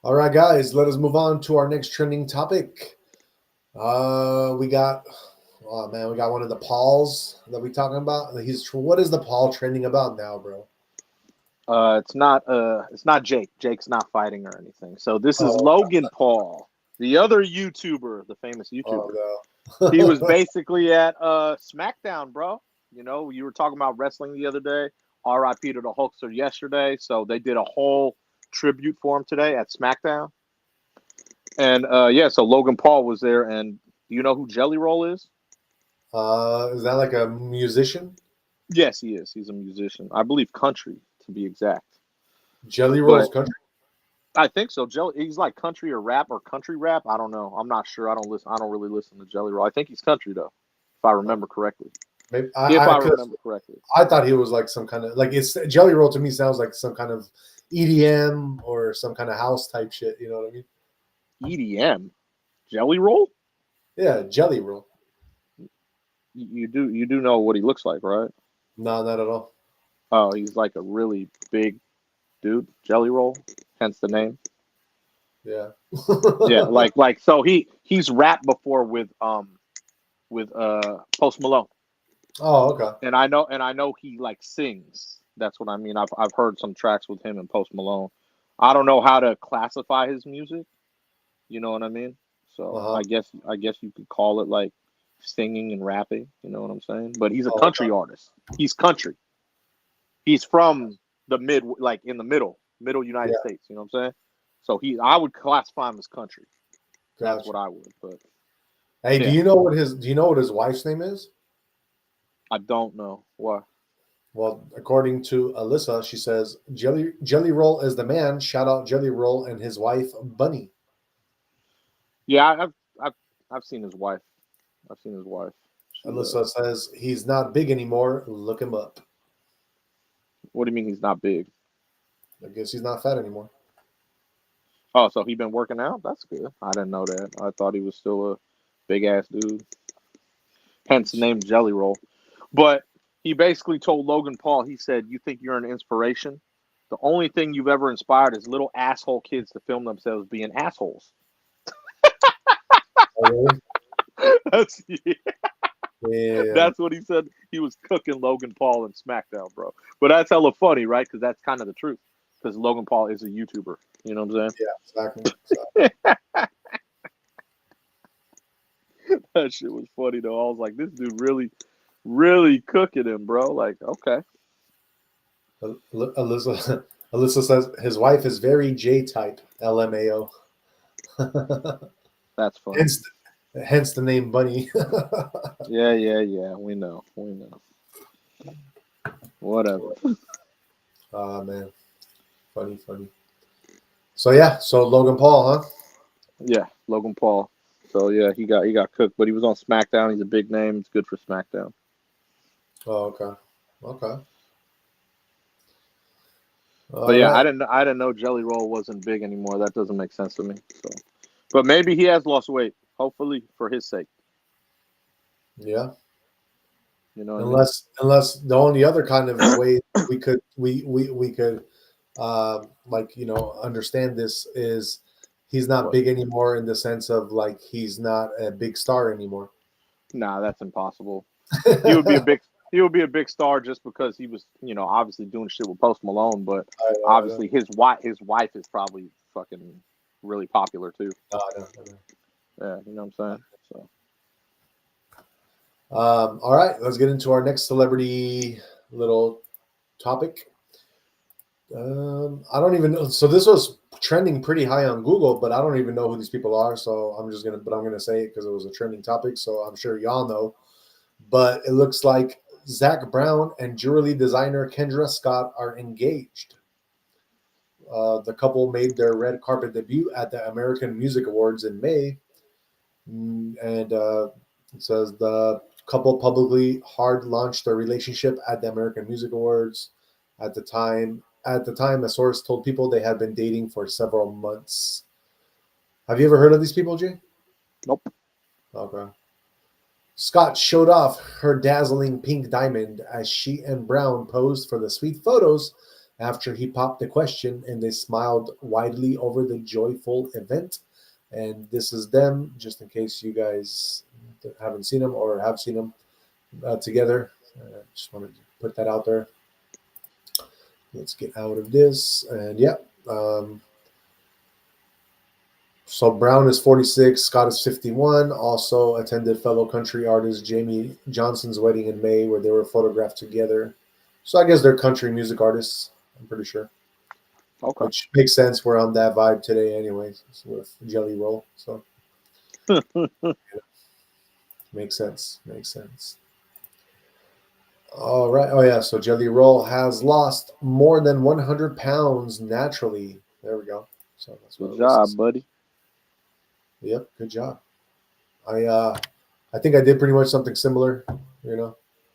A: All right, guys, let us move on to our next trending topic. We got, oh man, we got one of the Pauls that we talking about. What is the Paul trending about now, bro?
B: It's not Jake. Jake's not fighting or anything. So this is
A: Oh,
B: Logan Paul, the other YouTuber, the famous YouTuber.
A: oh
B: He
A: no.
B: was basically at Smackdown, bro. You know, you were talking about wrestling the other day. RIP to the Hulkster yesterday. So they did a whole tribute for him today at Smackdown. And yeah, so Logan Paul was there. And do you know who Jelly Roll is?
A: Is that like a musician?
B: Yes, he is. He's a musician. I believe country, to be exact.
A: Jelly Roll's
B: But
A: country?
B: I think so. He's like country or rap or country rap. I don't know. I'm not sure. I don't really listen to Jelly Roll. I think he's country though, if I remember correctly.
A: Maybe
B: If I remember correctly.
A: I thought he was like some kind of it's Jelly Roll to me sounds like some kind of EDM or some kind of house type shit. You know what I mean?
B: EDM, Jelly Roll.
A: Yeah, Jelly Roll.
B: You do know what he looks like, right?
A: No, not at all.
B: Oh, he's like a really big dude, Jelly Roll, hence the name.
A: Yeah.
B: Yeah, like so he's rapped before with Post Malone.
A: Oh, okay.
B: And I know he like sings. That's what I mean. I've heard some tracks with him and Post Malone. I don't know how to classify his music. You know what I mean? So
A: Uh-huh.
B: I guess you could call it like singing and rapping. You know what I'm saying? But he's a
A: Oh,
B: country
A: okay.
B: artist. He's country. He's from the in the middle United
A: Yeah,
B: States. You know what I'm saying? So I would classify him as country. That's
A: gotcha.
B: what I would. But
A: Hey,
B: yeah,
A: do you know what his wife's name is?
B: I don't know why.
A: Well, according to Alyssa, she says Jelly Roll is the man. Shout out Jelly Roll and his wife Bunny.
B: Yeah, I've seen his wife. I've seen his wife. She
A: Alyssa says he's not big anymore. Look him up.
B: What do you mean he's not big?
A: I guess he's not fat anymore.
B: Oh, so he been working out? That's good. I didn't know that. I thought he was still a big ass dude. Hence the name Jelly Roll. But he basically told Logan Paul, he said, "You think you're an inspiration? The only thing you've ever inspired is little asshole kids to film themselves being assholes."
A: Oh, really?
B: That's yeah.
A: Yeah.
B: That's what he said. He was cooking Logan Paul in SmackDown, bro. But that's hella funny, right? Because that's kind of the truth. Because Logan Paul is a YouTuber. You know what I'm saying?
A: Yeah, exactly.
B: That shit was funny though. I was like, this dude really, really cooking him, bro. Like, okay.
A: Alyssa says his wife is very J type. LMAO.
B: That's funny.
A: hence the name Bunny.
B: Yeah. We know. Whatever.
A: Oh man, funny. So yeah, so Logan Paul, huh?
B: Yeah, Logan Paul. So yeah, he got cooked, but he was on SmackDown. He's a big name. It's good for SmackDown.
A: Oh, okay.
B: But
A: All
B: yeah,
A: right.
B: I didn't know Jelly Roll wasn't big anymore. That doesn't make sense to me. So, but maybe he has lost weight. Hopefully for his sake.
A: Yeah.
B: You know what I mean?
A: Unless the only other kind of way we could understand this is he's not
B: What?
A: big anymore in the sense of like he's not a big star anymore.
B: Nah, that's impossible. He would be a big star just because he was, obviously doing shit with Post Malone, but
A: I know.
B: obviously his wife is probably fucking really popular too.
A: I know.
B: Yeah, you know what I'm saying? So
A: All right, let's get into our next celebrity little topic. I don't even know. So this was trending pretty high on Google, but I don't even know who these people are. So I'm gonna say it because it was a trending topic. So I'm sure y'all know. But it looks like Zach Brown and jewelry designer Kendra Scott are engaged. The couple made their red carpet debut at the American Music Awards in May, and it says the couple publicly hard launched their relationship at the American Music Awards. At the time, a source told people they had been dating for several months. Have you ever heard of these people, Jay?
B: nope.
A: Okay. Scott showed off her dazzling pink diamond as she and Brown posed for the sweet photos after he popped the question, and they smiled widely over the joyful event. And this is them, just in case you guys haven't seen them or have seen them together. Just wanted to put that out there. Let's get out of this. And yeah. So Brown is 46, Scott is 51. Also attended fellow country artist Jamie Johnson's wedding in May, where they were photographed together. So I guess they're country music artists, I'm pretty sure.
B: Okay.
A: Which makes sense. We're on that vibe today anyways with Jelly Roll. So makes sense. Makes sense. All right. Oh yeah. So Jelly Roll has lost more than 100 pounds naturally. There we go. So that's what
B: Good job, buddy.
A: Yep, good job. I think I did pretty much something similar,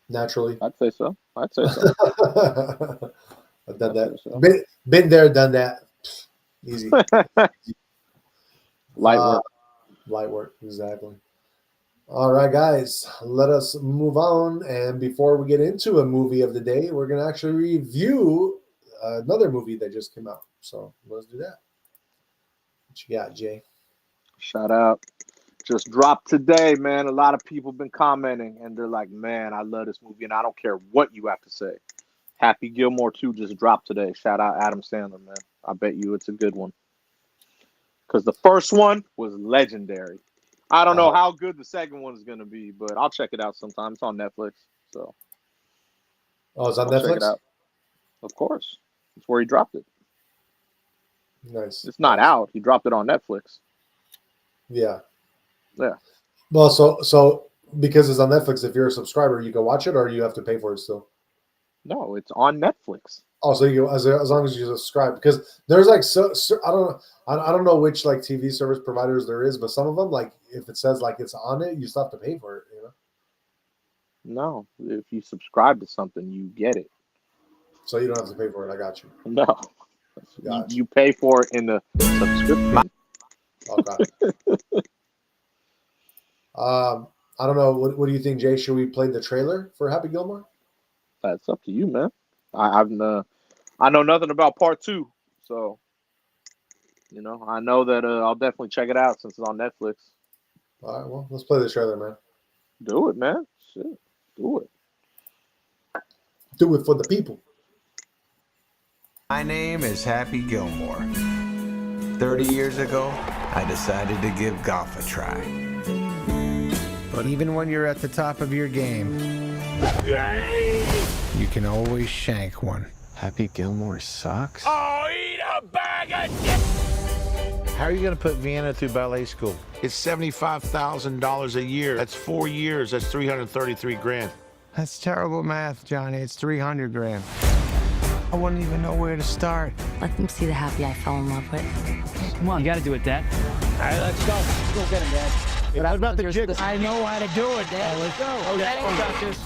A: naturally.
B: I'd say so.
A: I've done that.
B: So.
A: Been there, done that. Easy.
B: Light work.
A: Light work, exactly. All right, guys, let us move on. And before we get into a movie of the day, we're going to actually review another movie that just came out. So let's do that. What you got, Jay?
B: Shout out. Just dropped today, man. A lot of people been commenting, and they're like, man, I love this movie, and I don't care what you have to say. Happy Gilmore 2 just dropped today. Shout out Adam Sandler, man. I bet you it's a good one. Because the first one was legendary. I don't know how good the second one is going to be, but I'll check it out sometime. It's on Netflix. So.
A: Oh, it's on Netflix?
B: Check it out. Of course. It's where he dropped it.
A: Nice.
B: It's not out. He dropped it on Netflix.
A: Yeah.
B: Yeah.
A: Well, so because it's on Netflix, if you're a subscriber, you can watch it, or you have to pay for it still.
B: No, it's on Netflix.
A: Oh, so you as long as you subscribe, because there's like I don't know which like TV service providers there is, but some of them, like if it says like it's on it, you still have to pay for it.
B: No, if you subscribe to something, you get it.
A: So you don't have to pay for it. I got you.
B: No,
A: Gotcha.
B: you pay for it in the subscription.
A: Okay. I don't know. What do you think, Jay? Should we play the trailer for Happy Gilmore?
B: That's up to you, man. I know nothing about part 2, so I know that I'll definitely check it out since it's on Netflix.
A: All right, well, let's play the trailer, man.
B: Do it, man. Shit, do it.
A: Do it for the people.
D: My name is Happy Gilmore. 30 years ago, I decided to give golf a try. But even when you're at the top of your game, you can always shank one. Happy Gilmore sucks?
E: Oh, eat a bag of dicks!
F: How are you going to put Vienna through ballet school? It's $75,000 a year. That's 4 years. That's 333 grand.
D: That's terrible math, Johnny. It's 300 grand. I wouldn't even know where to start.
G: Let them see the happy I fell in love with.
E: Come on, you gotta do it, Dad. All right, let's go. Let's go get him, Dad.
F: What about the jigs?
E: I know how to do it, Dad. Let's go. Okay, I got this.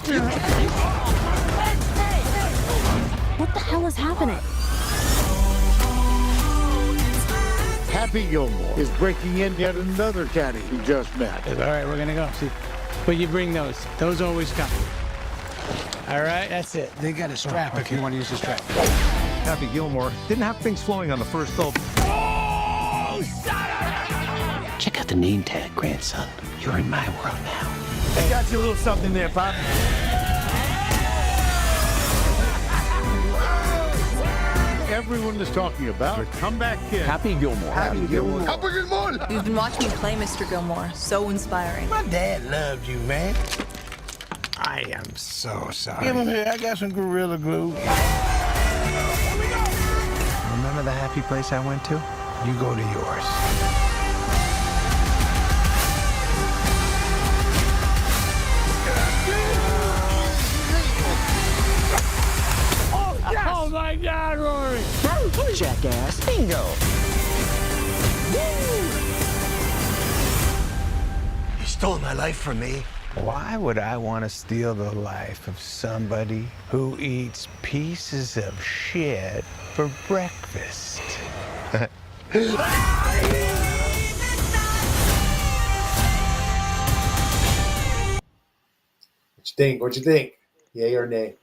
G: What the hell is happening?
F: Happy Gilmore is breaking in yet another caddy he just met.
E: All right, we're gonna go. See, but you bring those. Those always come. All right, that's it. They got a strap if you want to use the strap.
H: Happy Gilmore didn't have things flowing on the first hole.
E: Oh, son of a...
I: Check out the name tag, grandson. You're in my world now.
F: I got you a little something there, Pop. Everyone is talking about the comeback kid.
H: Happy Gilmore.
F: Happy Gilmore.
J: You've been watching me play, Mr. Gilmore. So inspiring.
F: My dad loved you, man.
D: I am so sorry.
F: Give him here. I got some Gorilla Glue.
D: Remember the happy place I went to? You go to yours.
E: Oh, my God, Rory.
I: Jackass. Bingo.
D: You stole my life from me. Why would I want to steal the life of somebody who eats pieces of shit for breakfast?
A: What you think? Yay or nay?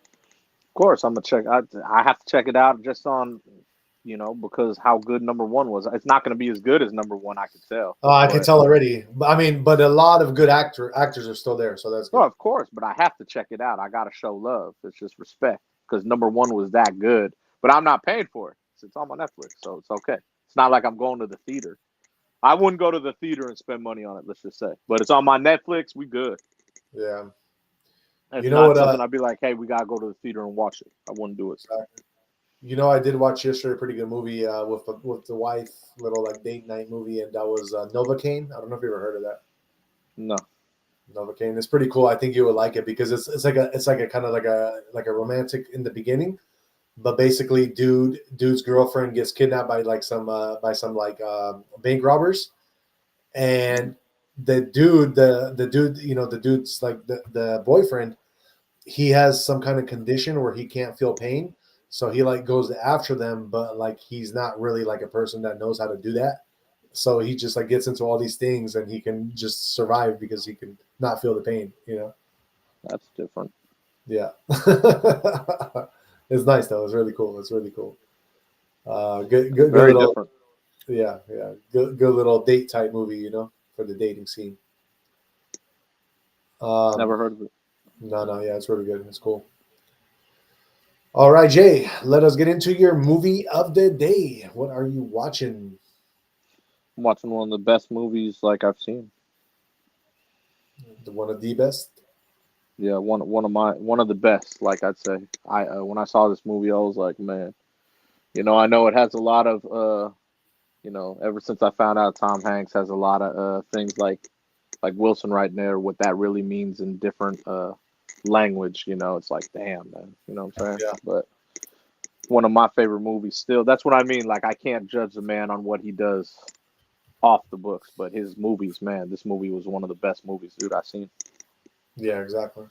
B: Of course, I'm gonna check. I have to check it out just on, because how good number one was. It's not gonna be as good as number one. I could tell.
A: Oh, I can tell already. I mean, but a lot of good actors are still there, so that's good.
B: No, of course, but I have to check it out. I gotta show love. It's just respect because number one was that good. But I'm not paying for it. It's on my Netflix, so it's okay. It's not like I'm going to the theater. I wouldn't go to the theater and spend money on it. Let's just say, but it's on my Netflix. We good.
A: Yeah.
B: It's
A: You know
B: not
A: what?
B: something I'd be like, hey, we gotta go to the theater and watch it. I wouldn't do it.
A: You know, I did watch yesterday a pretty good movie with the wife, little like date night movie, and that was Novocaine. I don't know if you ever heard of that.
B: No.
A: Novocaine. It's pretty cool. I think you would like it because it's like a kind of like a romantic in the beginning, but basically, dude's girlfriend gets kidnapped by some bank robbers, and the dude, the dude's like the boyfriend. He has some kind of condition where he can't feel pain, so he like goes after them, but like he's not really like a person that knows how to do that. So he just like gets into all these things and he can just survive because he can not feel the pain,
B: That's different.
A: Yeah. It's nice though. It's really cool. It's really cool. Good
B: Very
A: little,
B: different.
A: yeah. Good little date type movie, for the dating scene.
B: Never heard of it.
A: No, yeah, it's really good. It's cool. All right, Jay, let us get into your movie of the day. What are you watching?
B: I'm watching one of the best movies like I've seen.
A: One of the best?
B: Yeah, one of the best, like I'd say. When I saw this movie, I was like, man, I know it has a lot of ever since I found out Tom Hanks has a lot of things like Wilson right there, what that really means in different language, it's like, damn, man, you know what I'm saying?
A: Yeah.
B: But one of my favorite movies still. That's what I mean. Like, I can't judge the man on what he does off the books, but his movies, man, this movie was one of the best movies, dude, I've seen.
A: Yeah, exactly.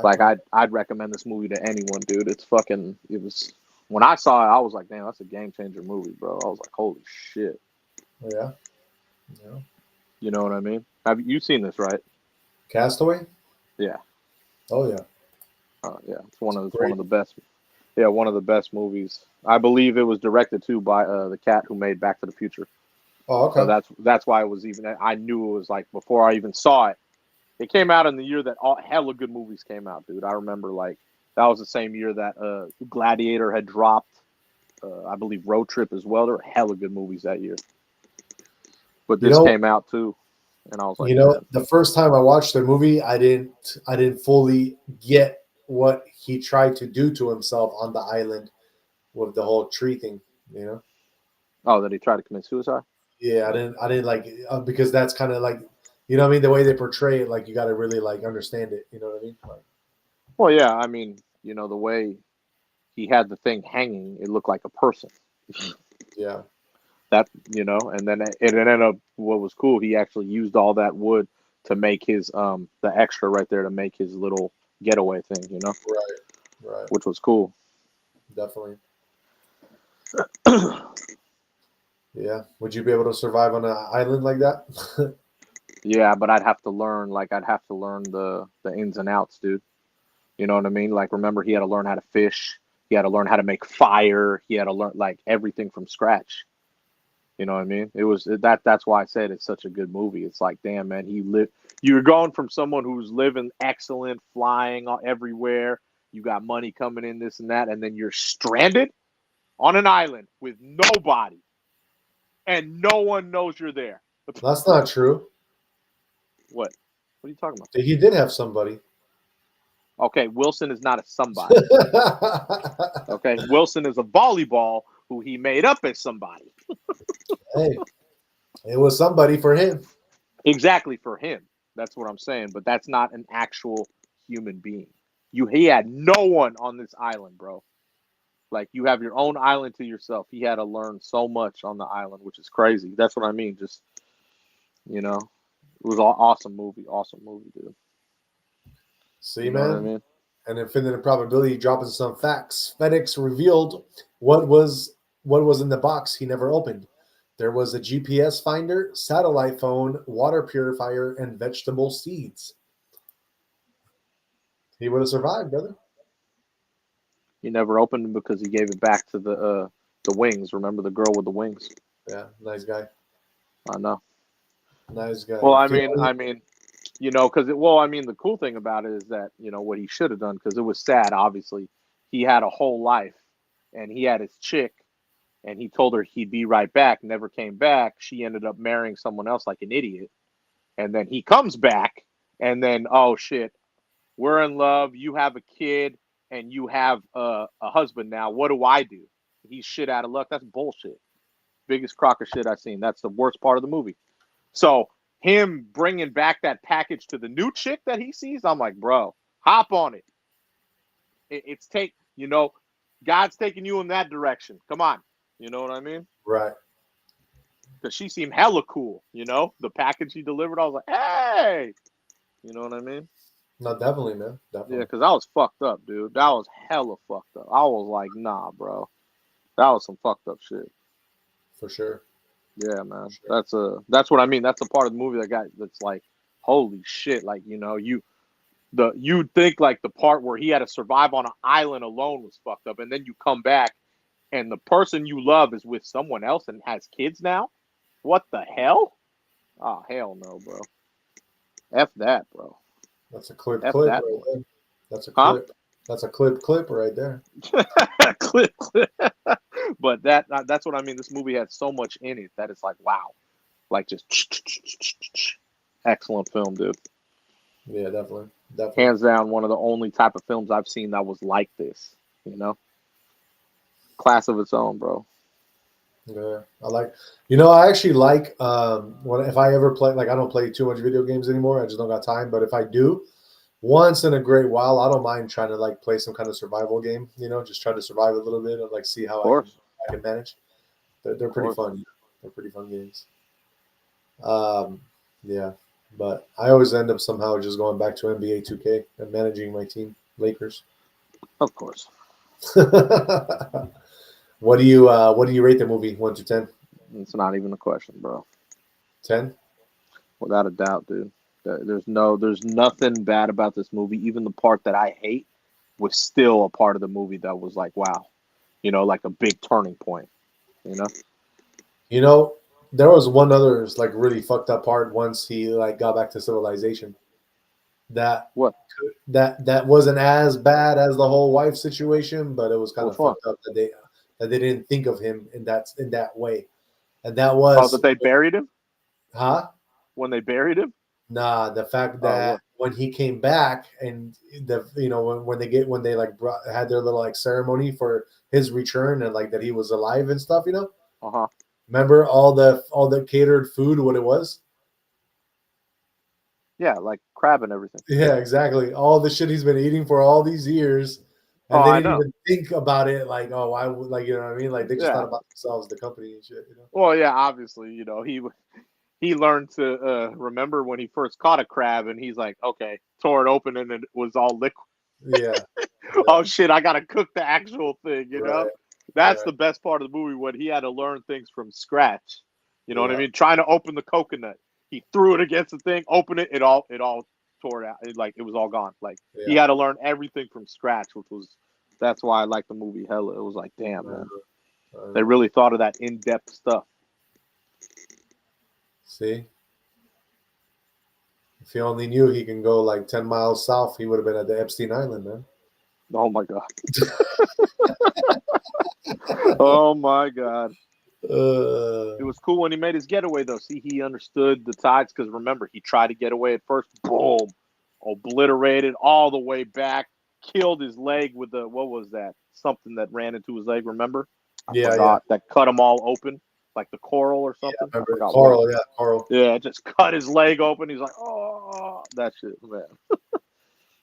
B: Like, I'd recommend this movie to anyone, dude. It was, when I saw it, I was like, damn, that's a game changer movie, bro. I was like, holy shit.
A: Yeah.
B: You know what I mean? Have you seen this, right?
A: Castaway?
B: Yeah.
A: Oh yeah.
B: Yeah, it's one of the best. Yeah, one of the best movies. I believe it was directed too by the cat who made Back to the Future.
A: Oh, okay.
B: So that's why it was even. I knew it was like before I even saw it. It came out in the year that hella good movies came out, dude. I remember like that was the same year that Gladiator had dropped. I believe Road Trip as well. There were hella good movies that year. But this came out too, and I was like, man.
A: The first time I watched the movie, I didn't fully get what he tried to do to himself on the island with the whole tree thing,
B: Oh, that he tried to commit suicide?
A: Yeah, I didn't like it, because that's kind of like, what I mean, the way they portray it, like you got to really like understand it, you know what I mean? Like,
B: well, yeah, I mean, the way he had the thing hanging, it looked like a person.
A: Yeah.
B: That, and then it ended up, what was cool, he actually used all that wood to make his the extra right there to make his little getaway thing,
A: Right.
B: Which was cool.
A: Definitely. Yeah. Would you be able to survive on an island like that?
B: Yeah, but I'd have to learn the ins and outs, dude. You know what I mean? Like, remember, he had to learn how to fish. He had to learn how to make fire. He had to learn like everything from scratch. You know what I mean? It was that's why I said it's such a good movie. It's like, damn, man, you're going from someone who's living excellent, flying everywhere. You got money coming in, this and that, and then you're stranded on an island with nobody, and no one knows you're there.
A: That's not true.
B: What? What are you talking about?
A: He did have somebody.
B: Okay, Wilson is not a somebody. Okay, Wilson is a volleyball who he made up as somebody.
A: Hey, it was somebody for him.
B: Exactly, for him. That's what I'm saying. But that's not an actual human being. He had no one on this island, bro. Like, you have your own island to yourself. He had to learn so much on the island, which is crazy. That's what I mean. Just, it was an awesome movie, dude.
A: See,
B: You know
A: man?
B: what I mean?
A: An infinite probability dropping some facts. FedEx revealed what was in the box he never opened. There was a GPS finder, satellite phone, water purifier, and vegetable seeds. He would have survived, brother.
B: He never opened them because he gave it back to the wings. Remember the girl with the wings?
A: Yeah, nice guy.
B: I know.
A: Nice guy.
B: Well, I mean, you know, because the cool thing about it is that, you know, what he should have done, because it was sad. Obviously, he had a whole life, and he had his chick, and he told her he'd be right back. Never came back. She ended up marrying someone else like an idiot, and then he comes back, and then oh shit, we're in love. You have a kid, and you have a husband now. What do I do? He's shit out of luck. That's bullshit. Biggest crock of shit I've seen. That's the worst part of the movie. So him bringing back that package to the new chick that he sees, I'm like, bro, hop on it. It's you know, God's taking you in that direction. Come on. You know what I mean?
A: Right.
B: Because she seemed hella cool, you know? The package he delivered, I was like, hey! You know what I mean?
A: No, definitely, man. Definitely.
B: Yeah, because I was fucked up, dude. That was hella fucked up. I was like, nah, bro. That was some fucked up shit.
A: For sure.
B: Yeah, man. Sure. That's what I mean. That's the part of the movie that's like, holy shit. Like, you know, you'd think like the part where he had to survive on an island alone was fucked up, and then you come back and the person you love is with someone else and has kids now. What the hell? Oh, hell no, bro. F that, bro.
A: That's a clip
B: F
A: right
B: that.
A: there. That's a clip. Huh? That's a clip right there.
B: clip. But that's what I mean. This movie has so much in it that it's like, wow. Like just excellent film, dude.
A: Yeah, definitely.
B: Hands down, one of the only type of films I've seen that was like this, you know? Class of its own, bro.
A: Yeah, I actually like if I ever play, like I don't play too much video games anymore. I just don't got time. But if I do, once in a great while, I don't mind trying to like play some kind of survival game. You know, just try to survive a little bit and like see how I can manage. They're pretty fun. They're pretty fun games. Yeah, but I always end up somehow just going back to NBA 2K and managing my team, Lakers.
B: Of course.
A: What do you rate the movie 1 to 10?
B: It's not even a question, bro.
A: 10?
B: Without a doubt, dude. There's nothing bad about this movie. Even the part that I hate was still a part of the movie that was like, wow, you know, like a big turning point. You know,
A: there was one other like really fucked up part once he like got back to civilization. That wasn't as bad as the whole wife situation, but it was kind of fucked up that they didn't think of him in that way. And that was
B: that they buried him?
A: Huh?
B: When they buried him?
A: Nah, the fact that when he came back and when they like had their little like ceremony for his return and like that he was alive and stuff, you know?
B: Uh-huh.
A: Remember all the catered food, what it was?
B: Yeah, like crab and everything.
A: Yeah, exactly. All the shit he's been eating for all these years. And they didn't even think about it like, oh, why would, like, you know what I mean? Like, they just thought about themselves, the company and shit, you know?
B: Well, yeah, obviously, you know, he learned to remember when he first caught a crab, and he's like, okay, tore it open, and it was all liquid.
A: Yeah.
B: Oh, shit, I got to cook the actual thing, you know? That's the best part of the movie, when he had to learn things from scratch. You know what I mean? Trying to open the coconut. He threw it against the thing, opened it, it all tore out. It was all gone. Like, he had to learn everything from scratch, that's why I like the movie hella. It was like, damn, man. They really thought of that in-depth stuff.
A: See? If he only knew he can go like 10 miles south, he would have been at the Epstein Island, man.
B: Oh, my God. Oh, my God. It was cool when he made his getaway, though. See, he understood the tides because, remember, he tried to get away at first. Boom. Obliterated all the way back. Killed his leg with what was that? Something that ran into his leg, remember? I forgot. That cut him all open, like the coral or something.
A: Yeah, coral.
B: Yeah, just cut his leg open. He's like, oh, that shit, man.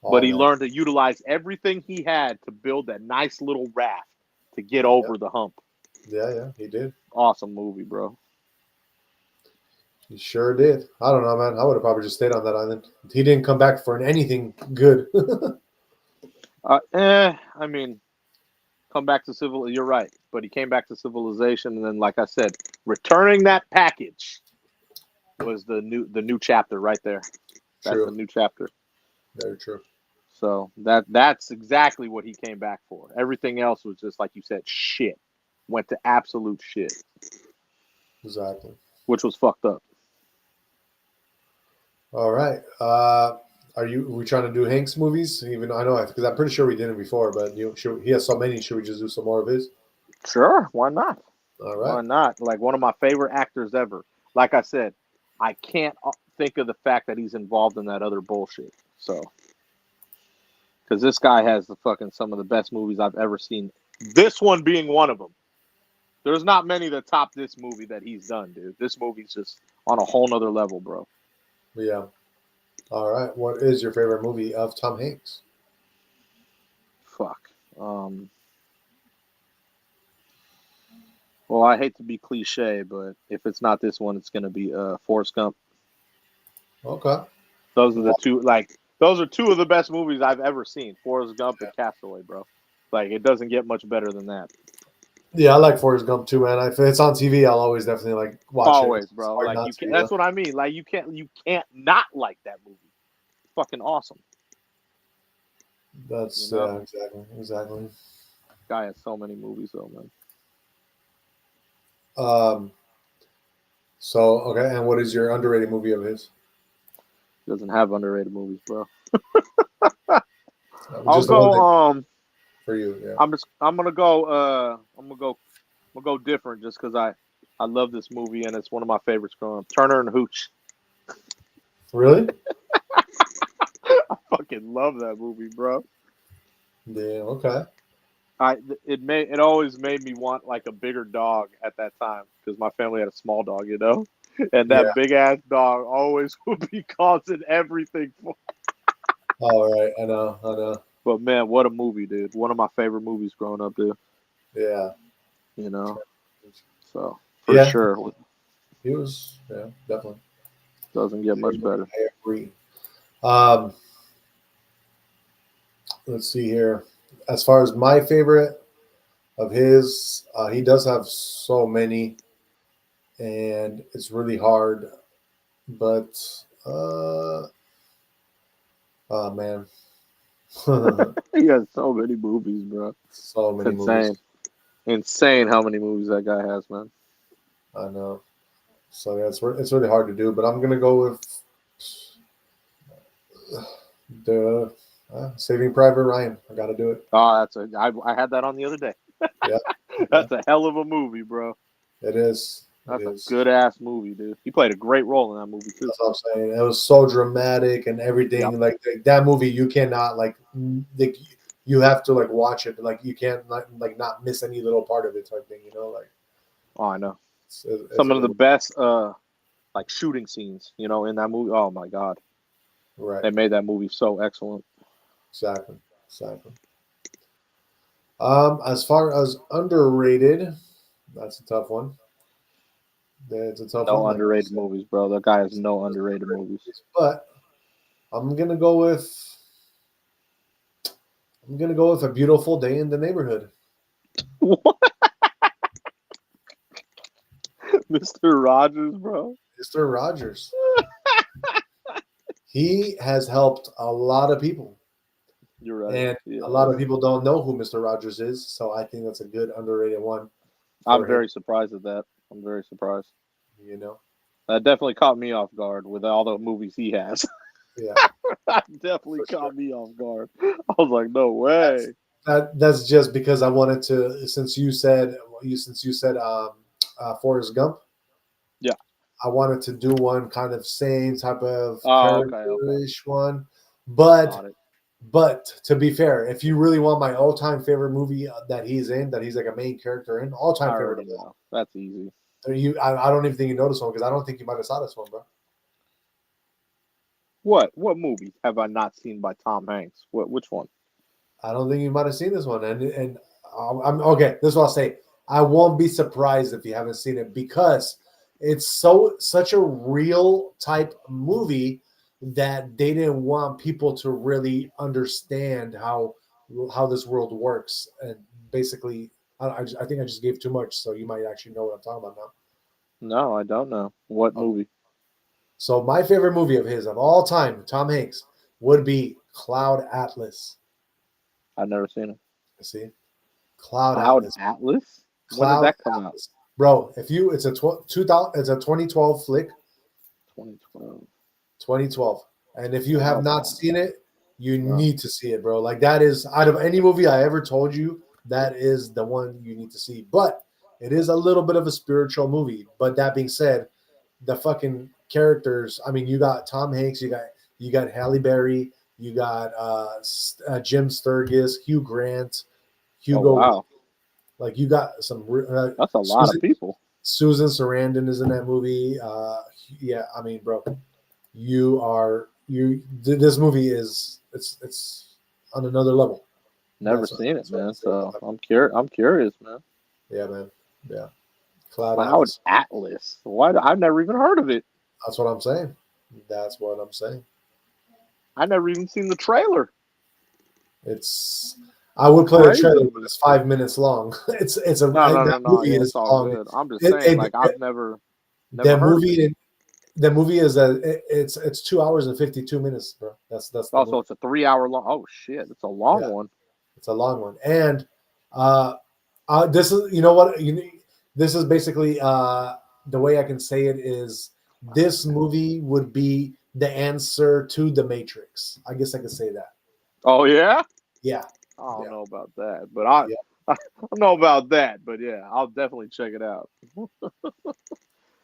B: But he learned to utilize everything he had to build that nice little raft to get over the hump.
A: Yeah, he did.
B: Awesome movie, bro.
A: He sure did. I don't know, man. I would have probably just stayed on that island. He didn't come back for anything good.
B: I mean, come back to you're right, but he came back to civilization, and then, like I said, returning that package was the new chapter right there. That's the new chapter.
A: Very true.
B: So that's exactly what he came back for. Everything else was just like you said, shit. Went to absolute shit.
A: Exactly.
B: Which was fucked up.
A: All right. We trying to do Hank's movies? Even I know because I'm pretty sure we did it before, but he has so many. Should we just do some more of his?
B: Sure, why not?
A: All right.
B: Why not? Like one of my favorite actors ever. Like I said, I can't think of the fact that he's involved in that other bullshit. So, because this guy has some of the best movies I've ever seen. This one being one of them. There's not many that top this movie that he's done, dude. This movie's just on a whole nother level, bro.
A: Yeah. All right. What is your favorite movie of Tom Hanks?
B: Fuck. Well, I hate to be cliche, but if it's not this one, it's gonna be Forrest Gump.
A: Okay.
B: Those are the two. Those are two of the best movies I've ever seen. Forrest Gump and Castaway, bro. Like it doesn't get much better than that.
A: Yeah, I like Forrest Gump too, man. If it's on TV, I'll always definitely watch it.
B: Always, bro. Like you can. That's what I mean. Like you can't not like that movie. Fucking awesome.
A: That's exactly.
B: Guy has so many movies, though, man.
A: So okay, and what is your underrated movie of his?
B: He doesn't have underrated movies, bro.
A: I'll
B: go.
A: For you, yeah.
B: I'm gonna go different just because I love this movie and it's one of my favorites growing up. Turner and Hooch.
A: Really?
B: I fucking love that movie, bro.
A: Yeah. Okay.
B: It always made me want like a bigger dog at that time because my family had a small dog, you know, and that big ass dog always would be causing everything for.
A: All right, I know.
B: But man, what a movie, dude! One of my favorite movies growing up, dude.
A: Yeah.
B: You know, so for sure,
A: he was definitely
B: doesn't get much better.
A: I agree. Let's see here. As far as my favorite of his, he does have so many, and it's really hard. But oh man,
B: he has so many movies, bro.
A: So many movies.
B: Insane how many movies that guy has, man.
A: I know. So yeah, it's really hard to do, but I'm gonna go with the Saving Private Ryan. I got to do it.
B: Oh, I had that on the other day.
A: Yeah,
B: that's a hell of a movie, bro.
A: It is.
B: That's a good ass movie, dude. He played a great role in that movie too.
A: That's what I'm saying. It was so dramatic and everything. Yep. Like that movie, you cannot you have to watch it. Like you can't not miss any little part of it type thing. You know, like.
B: Oh, I know. Some of the best shooting scenes, you know, in that movie. Oh my god.
A: Right.
B: They made that movie so excellent.
A: Exactly. As far as underrated, that's a tough one. It's a tough one.
B: No underrated movies, bro. That guy has no underrated movies.
A: But I'm gonna go with A Beautiful Day in the Neighborhood.
B: What? Mr. Rogers, bro.
A: Mr. Rogers. He has helped a lot of people.
B: You're right.
A: And a lot of people don't know who Mr. Rogers is, so I think that's a good underrated one.
B: I'm very surprised at that. I'm very surprised.
A: You know?
B: That definitely caught me off guard with all the movies he has.
A: Yeah.
B: That definitely caught me off guard. I was like, no way.
A: That's just because I wanted to, since you said Forrest Gump.
B: Yeah.
A: I wanted to do one kind of same type of
B: character-ish
A: one. But to be fair, if you really want my all-time favorite movie that he's in, that he's like a main character in, all-time favorite.
B: That's easy.
A: I don't even think you noticed one because I don't think you might have saw this one, bro.
B: What movie have I not seen by Tom Hanks? Which one?
A: I don't think you might have seen this one, and I'm okay. This is what I'll say. I won't be surprised if you haven't seen it because it's such a real type movie that they didn't want people to really understand how this world works. And basically, I think I just gave too much, so you might actually know what I'm talking about now.
B: No, I don't know. What movie?
A: So my favorite movie of his of all time, Tom Hanks, would be Cloud Atlas.
B: I've never seen it.
A: See, Cloud
B: Cloud
A: Atlas.
B: Atlas? When
A: Cloud
B: did that come out?
A: Atlas. Bro, if you it's a 2012 flick,
B: 2012.
A: 2012. And if you have
B: Okay.
A: not seen it, you
B: No.
A: need to see it, bro. Like that is out of any movie I ever told you, that is the one you need to see. But it is a little bit of a spiritual movie. But that being said, the fucking characters, I mean, you got Tom Hanks, you got Halle Berry, you got Jim Sturgis, Hugh Grant, Hugo.
B: Oh, wow.
A: Like you got some.
B: That's a lot of people.
A: Susan Sarandon is in that movie. Yeah, I mean, bro, This movie is it's on another level.
B: Never seen it, man. So I'm curious, man.
A: Yeah, man. Yeah. Cloud
B: Atlas. Why? I've never even heard of it.
A: That's what I'm saying. That's what I'm saying.
B: I never even seen the trailer.
A: I would play the trailer, but it's 5 minutes long. It's a
B: no.
A: movie
B: Yeah,
A: is
B: it's all
A: long.
B: good. I'm just saying, I've never
A: that
B: heard
A: movie.
B: of it.
A: The movie is it's 2 hours and 52 minutes, bro. That's
B: also it's a 3 hour long. Oh shit, it's a long one.
A: It's a long one, and this is what this is basically the way I can say it is this movie would be the answer to the Matrix. I guess I could say that.
B: Oh yeah.
A: Yeah.
B: I don't know about that, but I don't know about that, but yeah, I'll definitely check it out.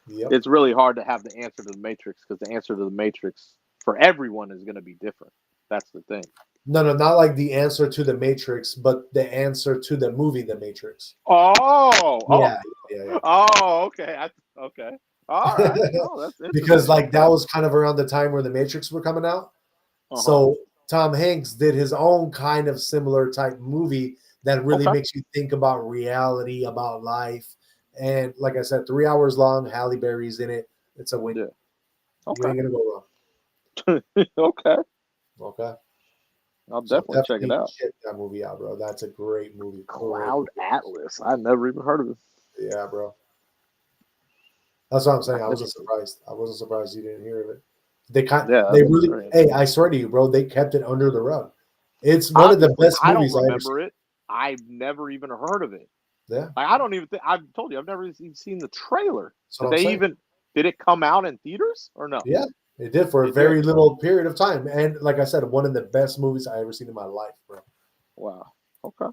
A: Yep.
B: It's really hard to have the answer to the Matrix because the answer to the Matrix for everyone is going to be different. That's the thing.
A: No, not like the answer to the Matrix, but the answer to the movie The Matrix.
B: Yeah.
A: Yeah.
B: Oh, okay. Okay. All right. Oh, that's interesting.
A: Because like that was kind of around the time where The Matrix were coming out. So Tom Hanks did his own kind of similar type movie that really makes you think about reality, about life. And like I said, 3 hours long. Halle Berry's in it. It's a win.
B: Yeah. Okay.
A: You ain't gonna go wrong. Okay.
B: I'll definitely check it out.
A: Check that movie out, bro. That's a great movie.
B: Cloud Atlas. I never even heard of it.
A: Yeah, bro. That's what I'm saying. I wasn't surprised. I wasn't surprised you didn't hear of it. They really. Hey, I swear to you, bro. They kept it under the rug. It's one of the best movies
B: I don't
A: I
B: remember it. I've never even heard of it.
A: Yeah.
B: I don't even think I've told you I've never even seen the trailer. Did it come out in theaters or no?
A: Yeah, it did for a very little period of time. And like I said, one of the best movies I ever seen in my life, bro.
B: Wow. Okay.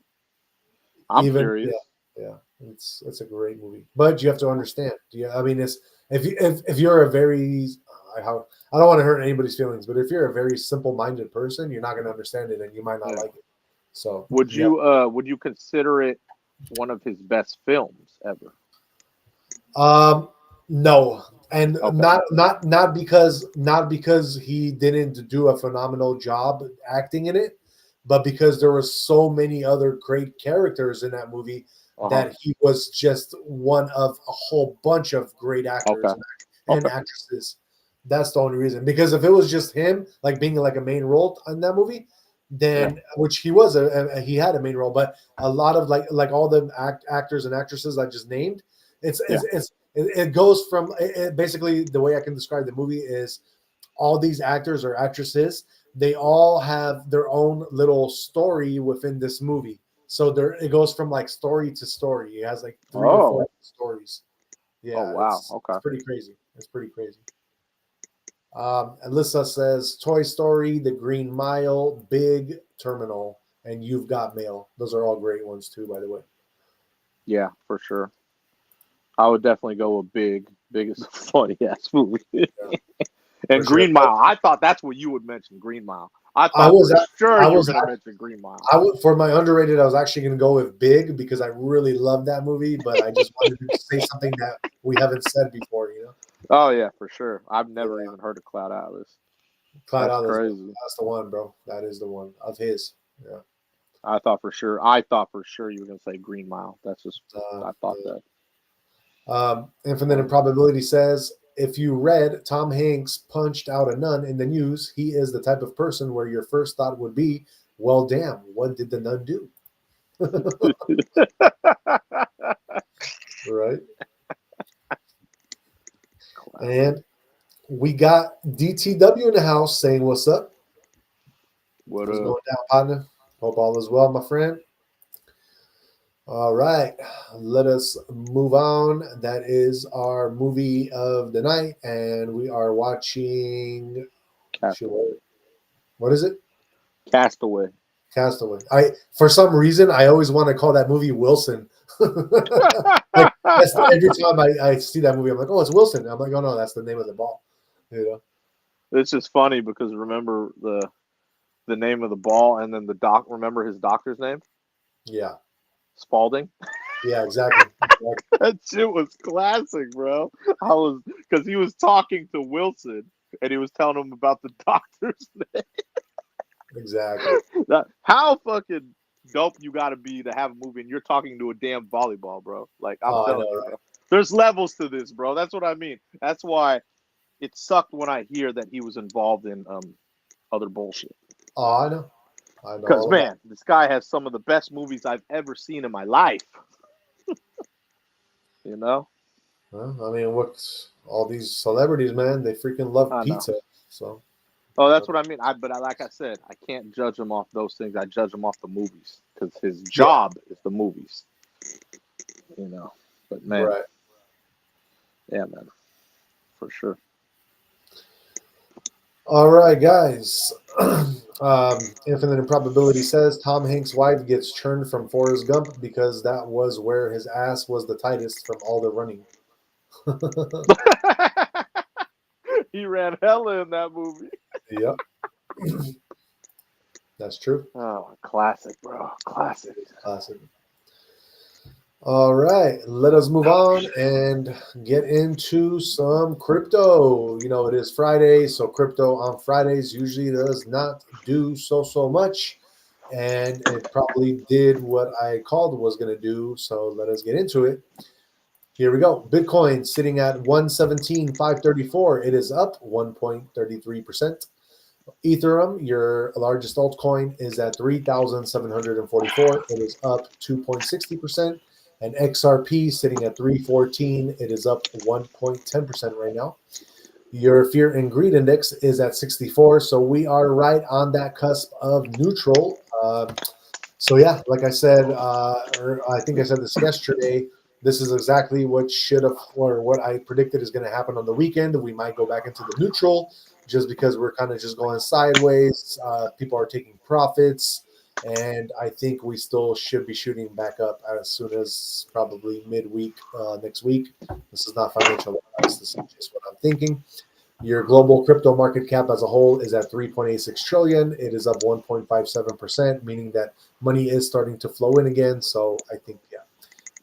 B: I'm curious.
A: Yeah. It's a great movie. But you have to understand. I mean, it's if you're a very I don't want to hurt anybody's feelings, but if you're a very simple-minded person, you're not going to understand it and you might not like it. So
B: would you consider it one of his best films ever?
A: No, and not because he didn't do a phenomenal job acting in it, but because there were so many other great characters in that movie that he was just one of a whole bunch of great actors and actresses. That's the only reason. Because if it was just him, like being like a main role in that movie, then which he was he had a main role, but a lot of like all the actors and actresses I just named, it goes from basically the way I can describe the movie is all these actors or actresses, they all have their own little story within this movie. So it goes from like story to story. It has like 3 or 4 stories. Yeah.
B: Oh wow.
A: It's pretty crazy. It's pretty crazy. Alyssa says Toy Story, The Green Mile, Big, Terminal, and You've Got Mail. Those are all great ones too, by the way.
B: Yeah, for sure. I would definitely go with Big. Big is a funny ass movie. And Green Mile. I thought that's what you would mention. Green Mile. I was you were going to mention Green Mile.
A: For my underrated, I was actually going to go with Big because I really love that movie, but I just wanted to say something that we haven't said before, you know?
B: Oh yeah, for sure. I've never even heard of Cloud Atlas.
A: Cloud Atlas, crazy. That's the one, bro. That is the one of his. Yeah.
B: I thought for sure you were going to say Green Mile. That's just I thought that.
A: Infinite Improbability says, if you read Tom Hanks punched out a nun in the news, he is the type of person where your first thought would be, well, damn, what did the nun do? Right? And we got DTW in the house saying, what's up?
B: What
A: What's
B: up?
A: going down, partner? Hope all is well, my friend. All right, let us move on. That is our movie of the night, and we are watching.
B: Castaway.
A: What is it?
B: Castaway.
A: Castaway. For some reason, I always want to call that movie Wilson. Every time I see that movie, I'm like, oh, it's Wilson. I'm like, oh no, that's the name of the ball.
B: It's just funny because remember the name of the ball, and then remember his doctor's name?
A: Yeah.
B: Spalding.
A: Yeah, exactly.
B: That shit was classic, bro. Because he was talking to Wilson and he was telling him about the doctor's name.
A: Exactly.
B: How fucking dope you got to be to have a movie and you're talking to a damn volleyball, bro. Like, I'm telling you, bro. There's levels to this, bro. That's what I mean. That's why it sucked when I hear that he was involved in other bullshit.
A: Oh, I know.
B: Because, man, this guy has some of the best movies I've ever seen in my life. You know?
A: Well, I mean, all these celebrities, man, they freaking love pizza. So.
B: Oh, that's what I mean. Like I said, I can't judge him off those things. I judge him off the movies because his job is the movies. You know? But, man.
A: Right.
B: Yeah, man. For sure.
A: All right, guys. Infinite Improbability says Tom Hanks' wife gets churned from Forrest Gump because that was where his ass was the tightest from all the running.
B: He ran hella in that movie.
A: Yep. That's true.
B: Oh, classic, bro. Classic.
A: All right, let us move on and get into some crypto. You know, it is Friday, so crypto on Fridays usually does not do so much. And it probably did what I called was going to do. So let us get into it. Here we go. Bitcoin sitting at 117,534. It is up 1.33%. Ethereum, your largest altcoin, is at 3,744. It is up 2.60%. And XRP sitting at 314. It is up 1.10% right now. Your fear and greed index is at 64. So we are right on that cusp of neutral. So yeah, like I said, or I think I said this yesterday, this is exactly what what I predicted is going to happen on the weekend. We might go back into the neutral just because we're kind of just going sideways. People are taking profits. And I think we still should be shooting back up as soon as probably midweek next week. This is not financial advice. This is just what I'm thinking. Your global crypto market cap as a whole is at 3.86 trillion. It is up 1.57%, meaning that money is starting to flow in again. So I think,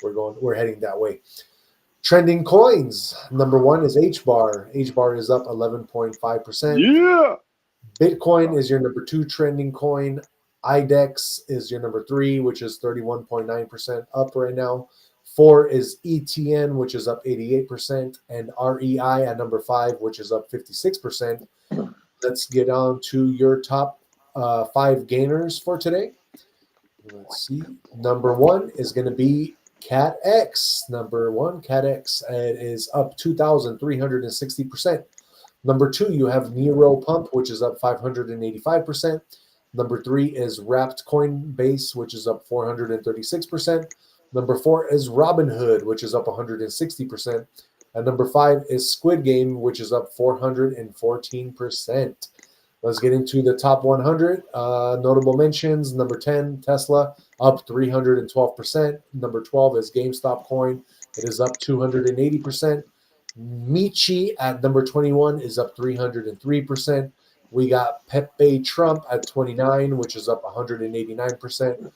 A: we're heading that way. Trending coins. Number one is HBAR. HBAR is up 11.5%.
B: Yeah.
A: Bitcoin is your number two trending coin. IDEX is your number three, which is 31.9% up right now. 4 is ETN, which is up 88%, and REI at number 5, which is up 56%. Let's get on to your top 5 gainers for today. Let's see. Number 1 is going to be CATX. Number 1, CATX. It is up 2,360%. Number 2, you have Nero Pump, which is up 585%. Number 3 is Wrapped Coinbase, which is up 436%. Number 4 is Robinhood, which is up 160%. And number 5 is Squid Game, which is up 414%. Let's get into the top 100. Notable mentions. Number 10, Tesla, up 312%. Number 12 is GameStop Coin. It is up 280%. Michi at number 21 is up 303%. We got Pepe Trump at 29, which is up 189%.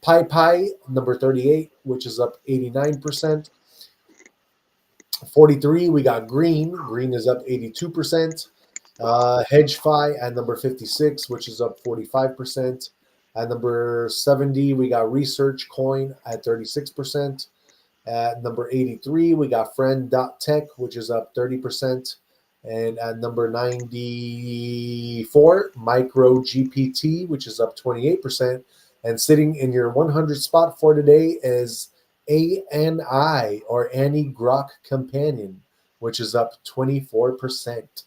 A: Pi number 38, which is up 89%. 43, we got Green. Green is up 82%. HedgeFi at number 56, which is up 45%. At number 70, we got Research Coin at 36%. At number 83, we got Friend.tech, which is up 30%. And at number 94, Micro GPT, which is up 28%. And sitting in your 100 spot for today is ANI, or Annie Grok Companion, which is up 24%.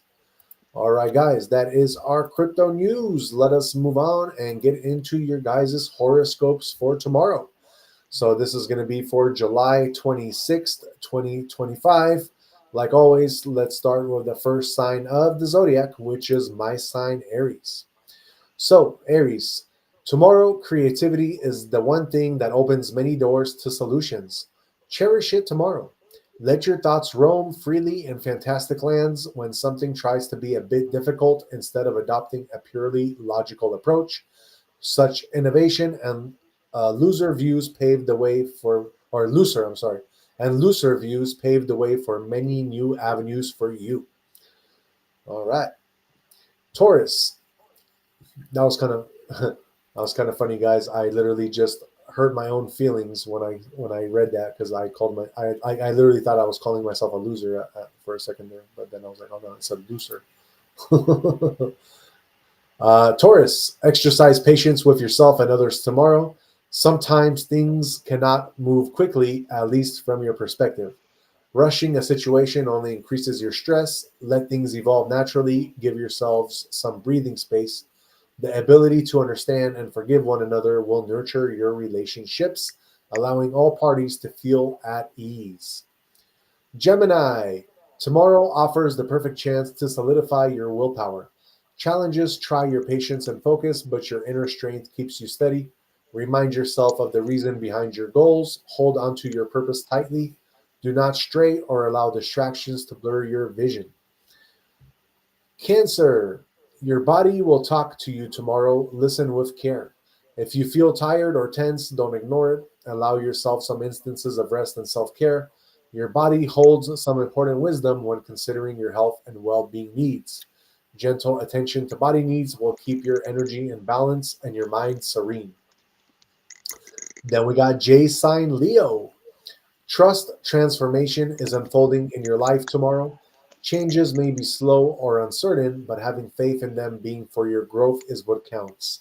A: All right, guys, that is our crypto news. Let us move on and get into your guys' horoscopes for tomorrow. So this is going to be for July 26th, 2025. Like always, let's start with the first sign of the zodiac, which is my sign, Aries. So, Aries, tomorrow creativity is the one thing that opens many doors to solutions. Cherish it tomorrow. Let your thoughts roam freely in fantastic lands when something tries to be a bit difficult instead of adopting a purely logical approach. Such innovation and loser views paved the way for, or looser, I'm sorry, and looser views paved the way for many new avenues for you. All right. Taurus, that was kind of that was kind of funny, guys. I literally just hurt my own feelings when I read that because I called my I literally thought I was calling myself a loser for a second there, but then I was like, oh no, it's a loser. Taurus, exercise patience with yourself and others tomorrow. Sometimes things cannot move quickly, at least from your perspective. Rushing a situation only increases your stress. Let things evolve naturally. Give yourselves some breathing space. The ability to understand and forgive one another will nurture your relationships, allowing all parties to feel at ease. Gemini, tomorrow offers the perfect chance to solidify your willpower. Challenges try your patience and focus, but your inner strength keeps you steady. Remind yourself of the reason behind your goals. Hold onto your purpose tightly. Do not stray or allow distractions to blur your vision. Cancer, your body will talk to you tomorrow. Listen with care. If you feel tired or tense, don't ignore it. Allow yourself some instances of rest and self care. Your body holds some important wisdom when considering your health and well being needs. Gentle attention to body needs will keep your energy in balance and your mind serene. Then we got J sign Leo. Trust transformation is unfolding in your life tomorrow. Changes may be slow or uncertain, but having faith in them being for your growth is what counts.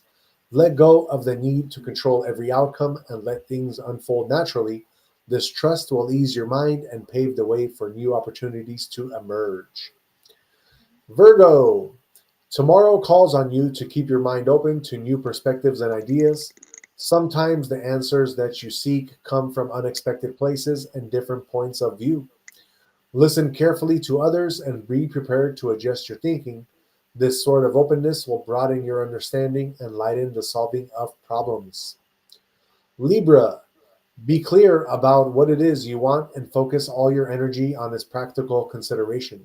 A: Let go of the need to control every outcome and let things unfold naturally. This trust will ease your mind and pave the way for new opportunities to emerge. Virgo, tomorrow calls on you to keep your mind open to new perspectives and ideas. Sometimes the answers that you seek come from unexpected places and different points of view. Listen carefully to others and be prepared to adjust your thinking. This sort of openness will broaden your understanding and lighten the solving of problems. Libra, be clear about what it is you want and focus all your energy on its practical consideration.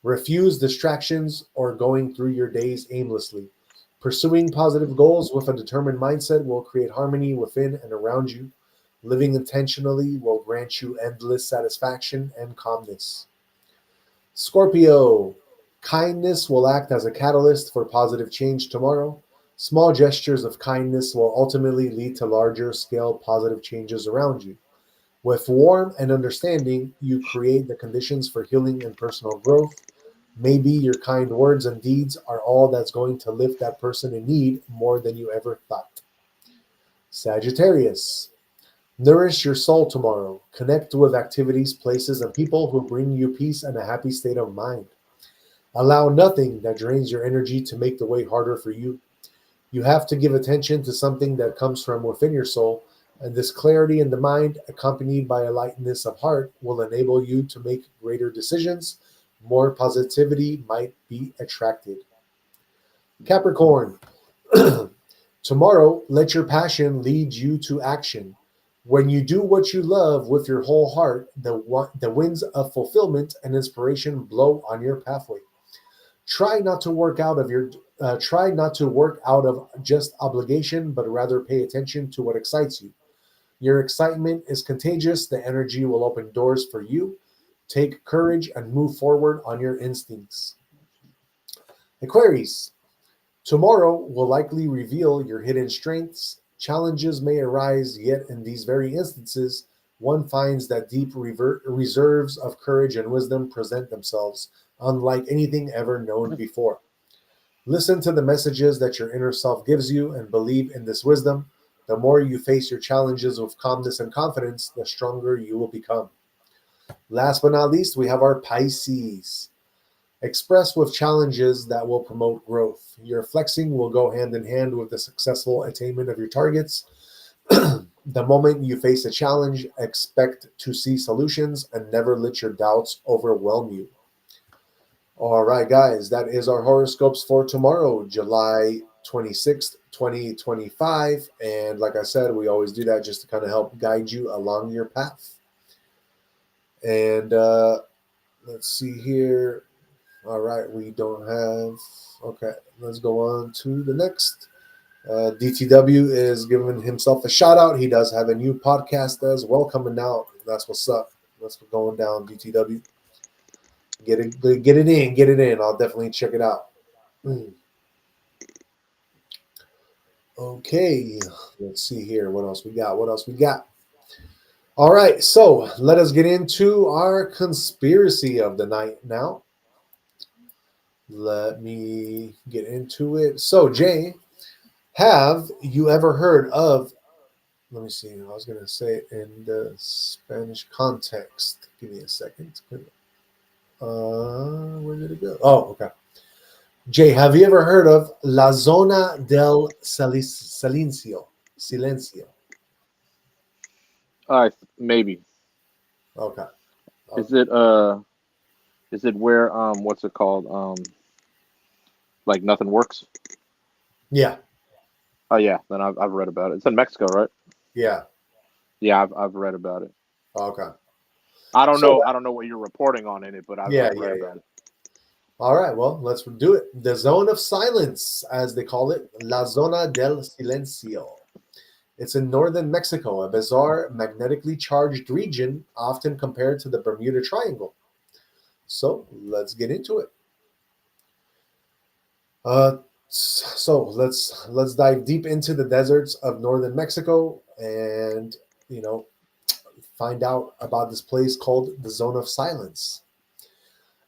A: Refuse distractions or going through your days aimlessly. Pursuing positive goals with a determined mindset will create harmony within and around you. Living intentionally will grant you endless satisfaction and calmness. Scorpio, kindness will act as a catalyst for positive change tomorrow. Small gestures of kindness will ultimately lead to larger scale positive changes around you. With warmth and understanding, you create the conditions for healing and personal growth. Maybe your kind words and deeds are all that's going to lift that person in need more than you ever thought. Sagittarius, nourish your soul tomorrow. Connect with activities, places, and people who bring you peace and a happy state of mind. Allow nothing that drains your energy to make the way harder for you. You have to give attention to something that comes from within your soul, and this clarity in the mind, accompanied by a lightness of heart, will enable you to make greater decisions. More positivity might be attracted. Capricorn, tomorrow, let your passion lead you to action. When you do what you love with your whole heart, the winds of fulfillment and inspiration blow on your pathway. Try not to work out of your try not to work out of just obligation, but rather pay attention to what excites you. Your excitement is contagious. The energy will open doors for you. Take courage and move forward on your instincts. Aquarius, tomorrow will likely reveal your hidden strengths. Challenges may arise, yet in these very instances, one finds that deep reserves of courage and wisdom present themselves, unlike anything ever known before. Listen to the messages that your inner self gives you and believe in this wisdom. The more you face your challenges with calmness and confidence, the stronger you will become. Last but not least, we have our Pisces. Express with challenges that will promote growth. Your flexing will go hand in hand with the successful attainment of your targets. The moment you face a challenge, expect to see solutions and never let your doubts overwhelm you. All right, guys, that is our horoscopes for tomorrow, July 26th, 2025. And like I said, we always do that just to kind of help guide you along your path. And let's see here. All right, we don't have. Okay, let's go on to the next. DTW is giving himself a shout out. He does have a new podcast as well coming out. That's what's up. That's what's going down, DTW. Get it in. I'll definitely check it out. Okay, let's see here. What else we got? All right, so let us get into our conspiracy of the night now. Let me get into it. So, Jay, have you ever heard of, let me see, I was going to say it in the Spanish context. Give me a second. Where did it go? Oh, okay. Jay, have you ever heard of La Zona del Silencio?
B: Maybe.
A: Okay.
B: Is it where what's it called? Like nothing works?
A: Yeah.
B: Oh yeah, then I've read about it. It's in Mexico, right?
A: Yeah.
B: Yeah, I've read about it.
A: Okay.
B: I don't know what you're reporting on in it, but I've read about it.
A: All right, well, let's do it. The zone of silence, as they call it, La Zona del Silencio. It's in northern Mexico, a bizarre, magnetically charged region, often compared to the Bermuda Triangle. So let's get into it. So let's dive deep into the deserts of northern Mexico and find out about this place called the Zone of Silence.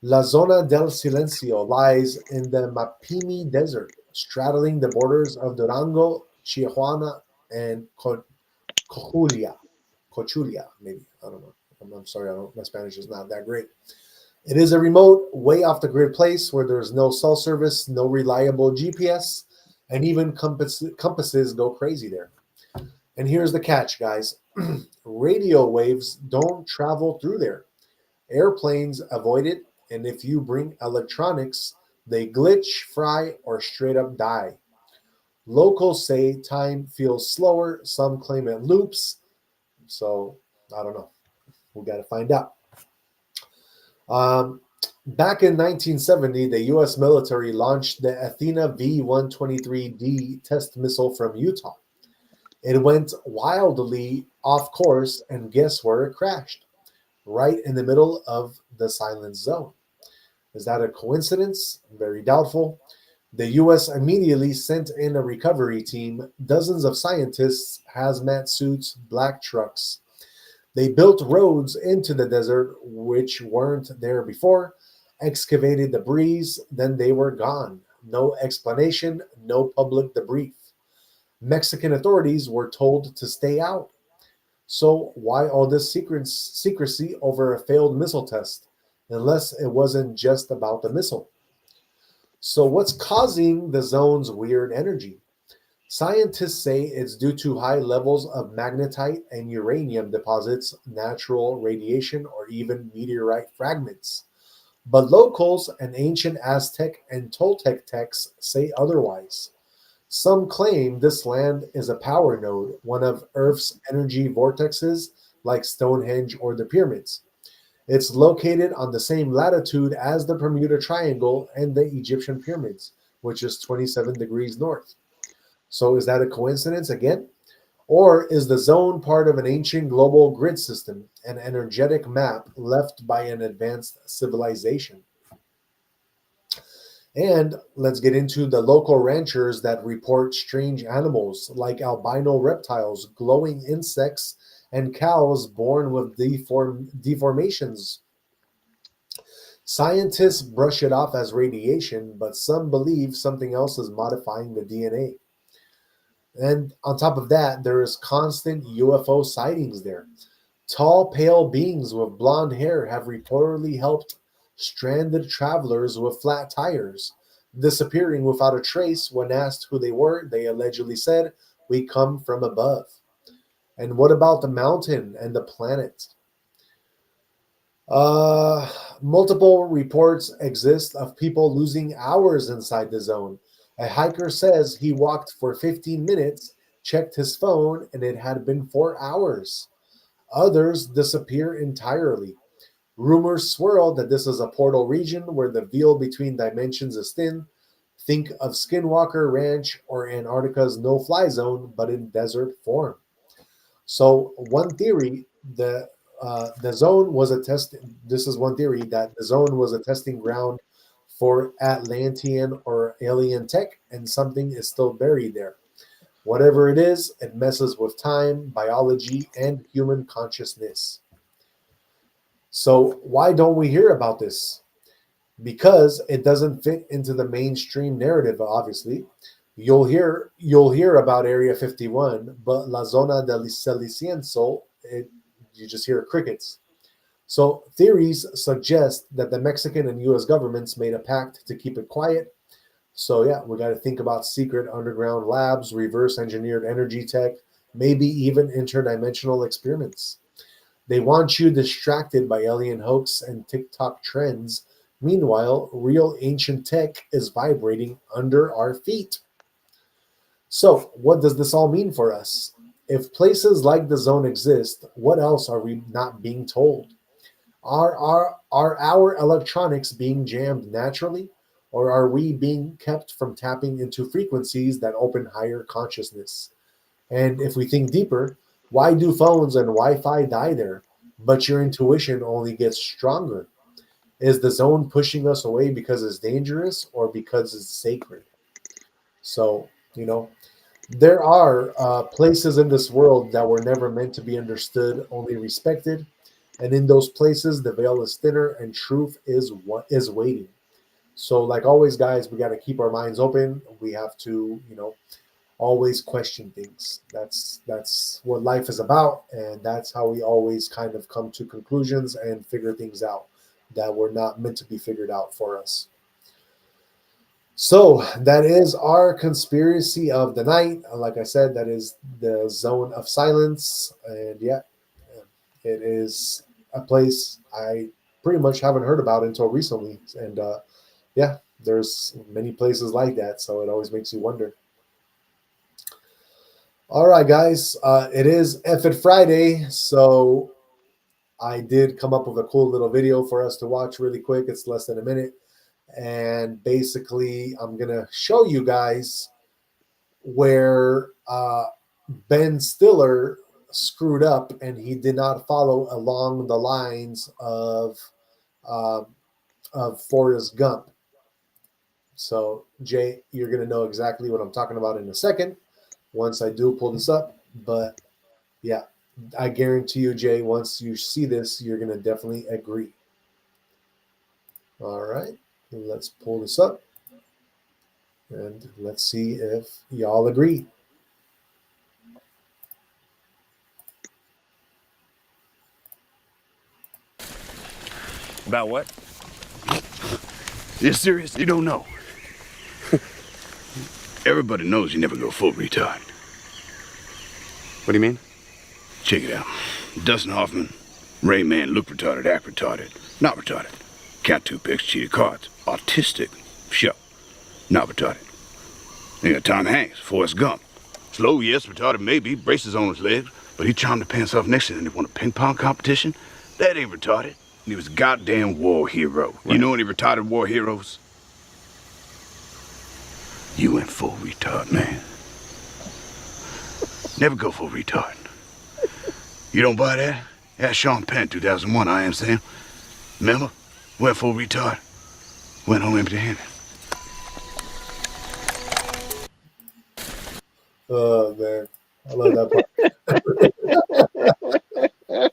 A: La Zona del Silencio lies in the Mapimi Desert, straddling the borders of Durango, Chihuahua, and Coahuila. Coahuila, maybe. I don't know. I'm sorry, my Spanish is not that great. It is a remote, way off the grid place where there's no cell service, no reliable GPS, and even compasses go crazy there. And here's the catch, guys. Radio waves don't travel through there. Airplanes avoid it, and if you bring electronics, they glitch, fry, or straight up die. Locals say time feels slower. Some claim it loops. So, I don't know. We got to find out. Back in 1970, the U.S. military launched the Athena V-123D test missile from Utah. It went wildly off course, and guess where it crashed? Right in the middle of the silent zone. Is that a coincidence? Very doubtful. The U.S. immediately sent in a recovery team, dozens of scientists, hazmat suits, black trucks. They built roads into the desert, which weren't there before, excavated debris, then they were gone. No explanation, no public debrief. Mexican authorities were told to stay out. So why all this secrecy over a failed missile test, unless it wasn't just about the missile? So what's causing the zone's weird energy? Scientists say it's due to high levels of magnetite and uranium deposits, natural radiation, or even meteorite fragments. But locals and ancient Aztec and Toltec texts say otherwise. Some claim this land is a power node, one of Earth's energy vortexes like Stonehenge or the pyramids. It's located on the same latitude as the Bermuda Triangle and the Egyptian pyramids, which is 27 degrees north. So is that a coincidence again? Or is the zone part of an ancient global grid system, an energetic map left by an advanced civilization? And let's get into the local ranchers that report strange animals like albino reptiles, glowing insects, and cows born with deformations. Scientists brush it off as radiation, but some believe something else is modifying the DNA. And on top of that, there is constant UFO sightings there. Tall, pale beings with blonde hair have reportedly helped stranded travelers with flat tires, disappearing without a trace. When asked who they were, they allegedly said, "We come from above." And what about the mountain and the planet? Uh, Multiple reports exist of people losing hours inside the zone. A hiker says he walked for 15 minutes, checked his phone, and it had been 4 hours. Others disappear entirely. Rumors swirl that this is a portal region where the veil between dimensions is thin. Think of Skinwalker Ranch or Antarctica's no-fly zone, but in desert form. So one theory, the zone was a test. This is one theory that the zone was a testing ground for Atlantean or alien tech, and something is still buried there. Whatever it is, it messes with time, biology, and human consciousness. So why don't we hear about this? Because it doesn't fit into the mainstream narrative, obviously. You'll hear about Area 51, but La Zona del Silencio, you just hear crickets. So theories suggest that the Mexican and US governments made a pact to keep it quiet. So yeah, we got to think about secret underground labs, reverse engineered energy tech, maybe even interdimensional experiments. They want you distracted by alien hoax and TikTok trends. Meanwhile, real ancient tech is vibrating under our feet. So, what does this all mean for us? If places like the zone exist, what else are we not being told? Are our electronics being jammed naturally, or are we being kept from tapping into frequencies that open higher consciousness? And if we think deeper, why do phones and Wi Fi die there, but your intuition only gets stronger? Is the zone pushing us away because it's dangerous or because it's sacred? So, you know, there are places in this world that were never meant to be understood, only respected. And in those places, the veil is thinner and truth is what is waiting. So, like always, guys, we got to keep our minds open. We have to, always question things. That's what life is about, and that's how we always kind of come to conclusions and figure things out that were not meant to be figured out for us. So that is our conspiracy of the night. Like I said, that is the Zone of Silence, and yeah, it is a place I pretty much haven't heard about until recently, and yeah, there's many places like that, so it always makes you wonder. All right, guys, it is F It Friday, so I did come up with a cool little video for us to watch really quick. It's less than a minute. And basically, I'm going to show you guys where Ben Stiller screwed up and he did not follow along the lines uh, of Forrest Gump. So, Jay, you're going to know exactly what I'm talking about in a second once I do pull this up. But yeah, I guarantee you, Jay, once you see this, you're going to definitely agree. All right, let's pull this up and let's see if y'all agree.
K: About what? You're serious? You don't know? Everybody knows you never go full retard. What do you mean? Check it out. Dustin Hoffman, Rain Man, look retarded, act retarded, not retarded. Count two picks, cheated cards. Autistic, sure, not retarded. Then got Tom Hanks, Forrest Gump. Slow, yes, retarded, maybe, braces on his legs, but he charmed the pants off next to him and he won a ping pong competition. That ain't retarded. He was a goddamn war hero. Right. You know any retarded war heroes? You went full retard, man. Never go full retard. You don't buy that? Ask Sean Penn, 2001, I am Sam. Remember? Went full retard. Went home empty-handed.
A: Oh, man. I love that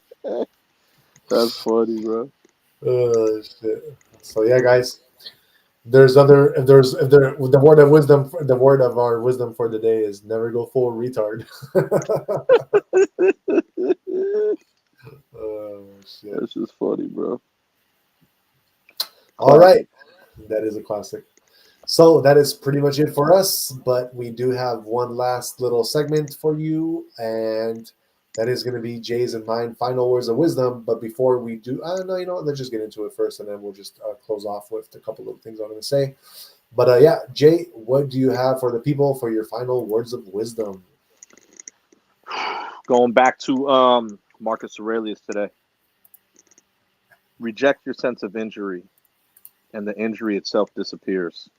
A: part.
B: That's funny, bro.
A: Oh, shit. So, yeah, guys. There's other if the word of wisdom, the word of our wisdom for the day is never go full retard.
B: Oh shit, that's just funny, bro.
A: All right. That is a classic. So that is pretty much it for us, but we do have one last little segment for you, and that is going to be Jay's and mine final words of wisdom. But before we do, no, you know what? Let's just get into it first, and then we'll just close off with a couple of things I'm going to say. But yeah, Jay, what do you have for the people for your final words of wisdom?
B: Going back to Marcus Aurelius today. Reject your sense of injury, and the injury itself disappears.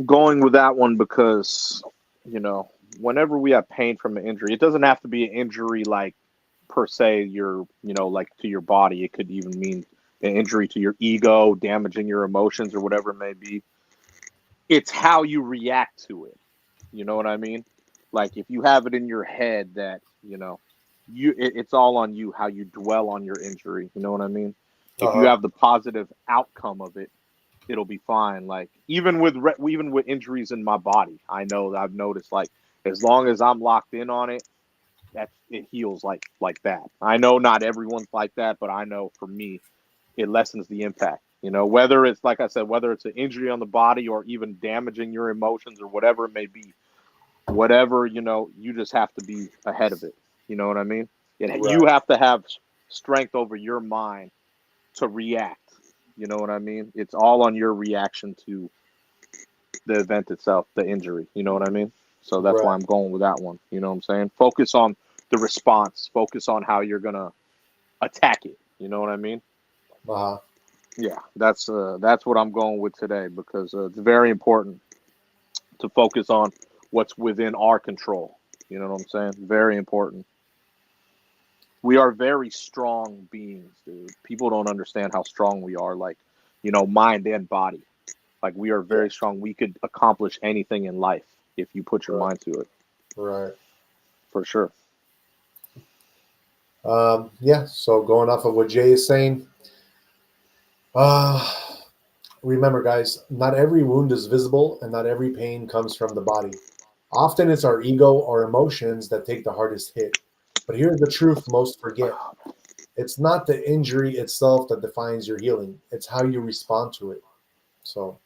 B: Going with that one because, whenever we have pain from an injury, it doesn't have to be an injury like per se like to your body. It could even mean an injury to your ego, damaging your emotions or whatever it may be. It's how you react to it. You know what I mean? Like if you have it in your head that, it's all on you, how you dwell on your injury. You know what I mean? If you have the positive outcome of it, it'll be fine. Like even with injuries in my body, I know that I've noticed like as long as I'm locked in on it, it heals like that. I know not everyone's like that, but I know for me, it lessens the impact. Whether it's like I said, whether it's an injury on the body or even damaging your emotions or whatever it may be, whatever you just have to be ahead of it. You know what I mean? You have to have strength over your mind to react. You know what I mean? It's all on your reaction to the event itself, the injury. You know what I mean? So that's why I'm going with that one. You know what I'm saying? Focus on the response. Focus on how you're gonna attack it. You know what I mean? Yeah, that's what I'm going with today because it's very important to focus on what's within our control. You know what I'm saying? Very important. We are very strong beings, dude. People don't understand how strong we are, like, mind and body. Like, we are very strong. We could accomplish anything in life if you put your mind to it.
A: Right.
B: For sure.
A: Yeah, so going off of what Jay is saying, remember, guys, not every wound is visible and not every pain comes from the body. Often it's our ego or emotions that take the hardest hit. But here's the truth most forget. It's not the injury itself that defines your healing. It's how you respond to it. So,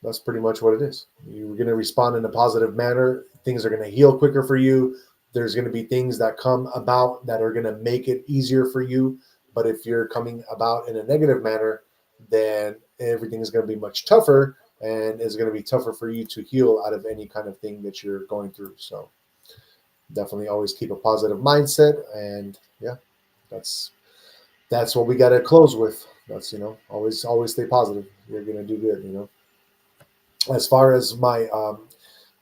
A: that's pretty much what it is. You're going to respond in a positive manner. Things are going to heal quicker for you. There's going to be things that come about that are going to make it easier for you. But if you're coming about in a negative manner, then everything is going to be much tougher and it's going to be tougher for you to heal out of any kind of thing that you're going through. So definitely always keep a positive mindset. And yeah, that's what we got to close with. That's, always stay positive. You're going to do good, As far as my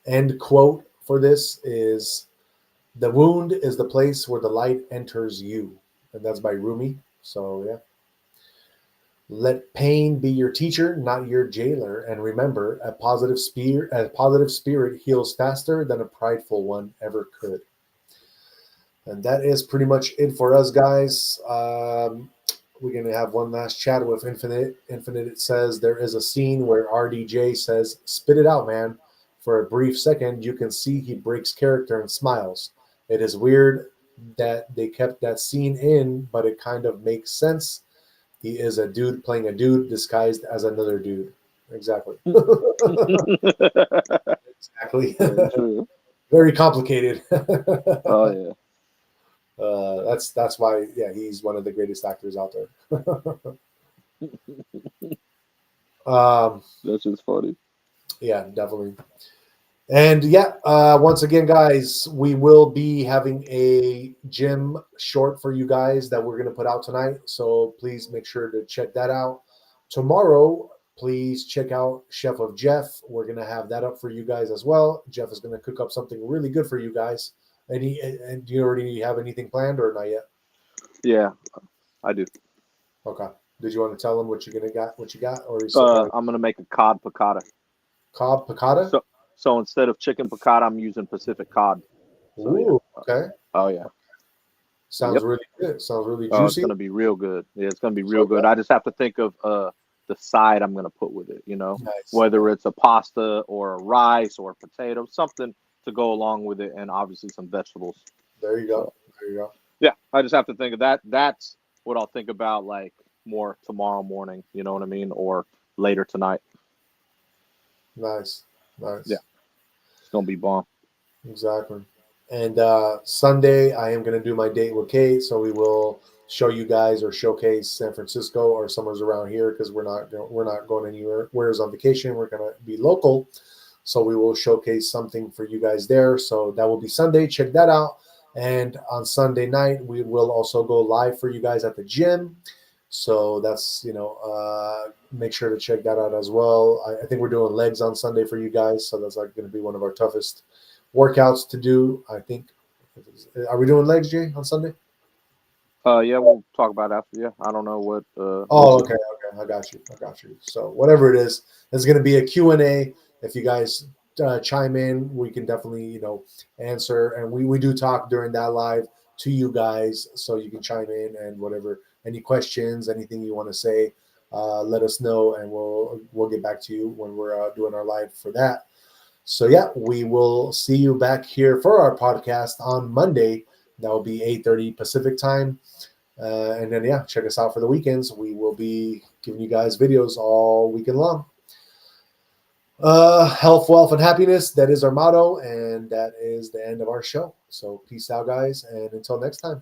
A: end quote for this is, the wound is the place where the light enters you. And that's by Rumi. So, yeah. Let pain be your teacher, not your jailer. And remember, a positive spirit heals faster than a prideful one ever could. And that is pretty much it for us, guys. We're going to have one last chat with Infinite. Infinite, it says, there is a scene where RDJ says, spit it out, man. For a brief second, you can see he breaks character and smiles. It is weird that they kept that scene in, but it kind of makes sense. He is a dude playing a dude disguised as another dude. Exactly. Exactly. Very complicated.
B: Oh, yeah.
A: That's why, yeah, he's one of the greatest actors out there.
B: That's just funny.
A: Yeah, definitely. And yeah, once again, guys, we will be having a gym short for you guys that we're going to put out tonight. So please make sure to check that out. Tomorrow, please check out Chef of Jeff. We're going to have that up for you guys as well. Jeff is going to cook up something really good for you guys. And do you already have anything planned or not yet?
B: Yeah, I do.
A: Okay. Did you want to tell them what you got, or
B: I'm gonna make a cod piccata.
A: Cod piccata?
B: So instead of chicken piccata, I'm using Pacific cod. So,
A: ooh, yeah. Okay.
B: Oh yeah.
A: Sounds really good. Sounds really juicy.
B: Oh, it's gonna be real good. Yeah, it's gonna be real good. I just have to think of the side I'm gonna put with it. Nice. Whether it's a pasta or a rice or a potato, something to go along with it, and obviously some vegetables.
A: There you go. There you go.
B: Yeah, I just have to think of that. That's what I'll think about, like more tomorrow morning. You know what I mean, or later tonight.
A: Nice.
B: Yeah, it's gonna be bomb.
A: Exactly. And Sunday, I am going to do my date with Kate, so we will show you guys or showcase San Francisco or somewhere's around here because we're not going anywhere. Where's on vacation? We're going to be local, so we will showcase something for you guys there. So that will be Sunday. Check that out. And on Sunday night, we will also go live for you guys at the gym. So that's make sure to check that out as well. I think we're doing legs on Sunday for you guys, so that's like going to be one of our toughest workouts to do. I think. Are we doing legs, Jay, on Sunday?
B: Yeah, we'll talk about it after. Yeah, I don't know what.
A: Okay. I got you. So whatever it is, there's going to be a Q&A. If you guys chime in, we can definitely answer, and we do talk during that live to you guys, so you can chime in and whatever, any questions, anything you want to say, let us know, and we'll get back to you when we're doing our live for that. So yeah, we will see you back here for our podcast on Monday. That will be 8:30 Pacific time. And then, yeah, check us out for the weekends. We will be giving you guys videos all weekend long. Health, wealth, and happiness. That is our motto. And that is the end of our show. So peace out, guys. And until next time.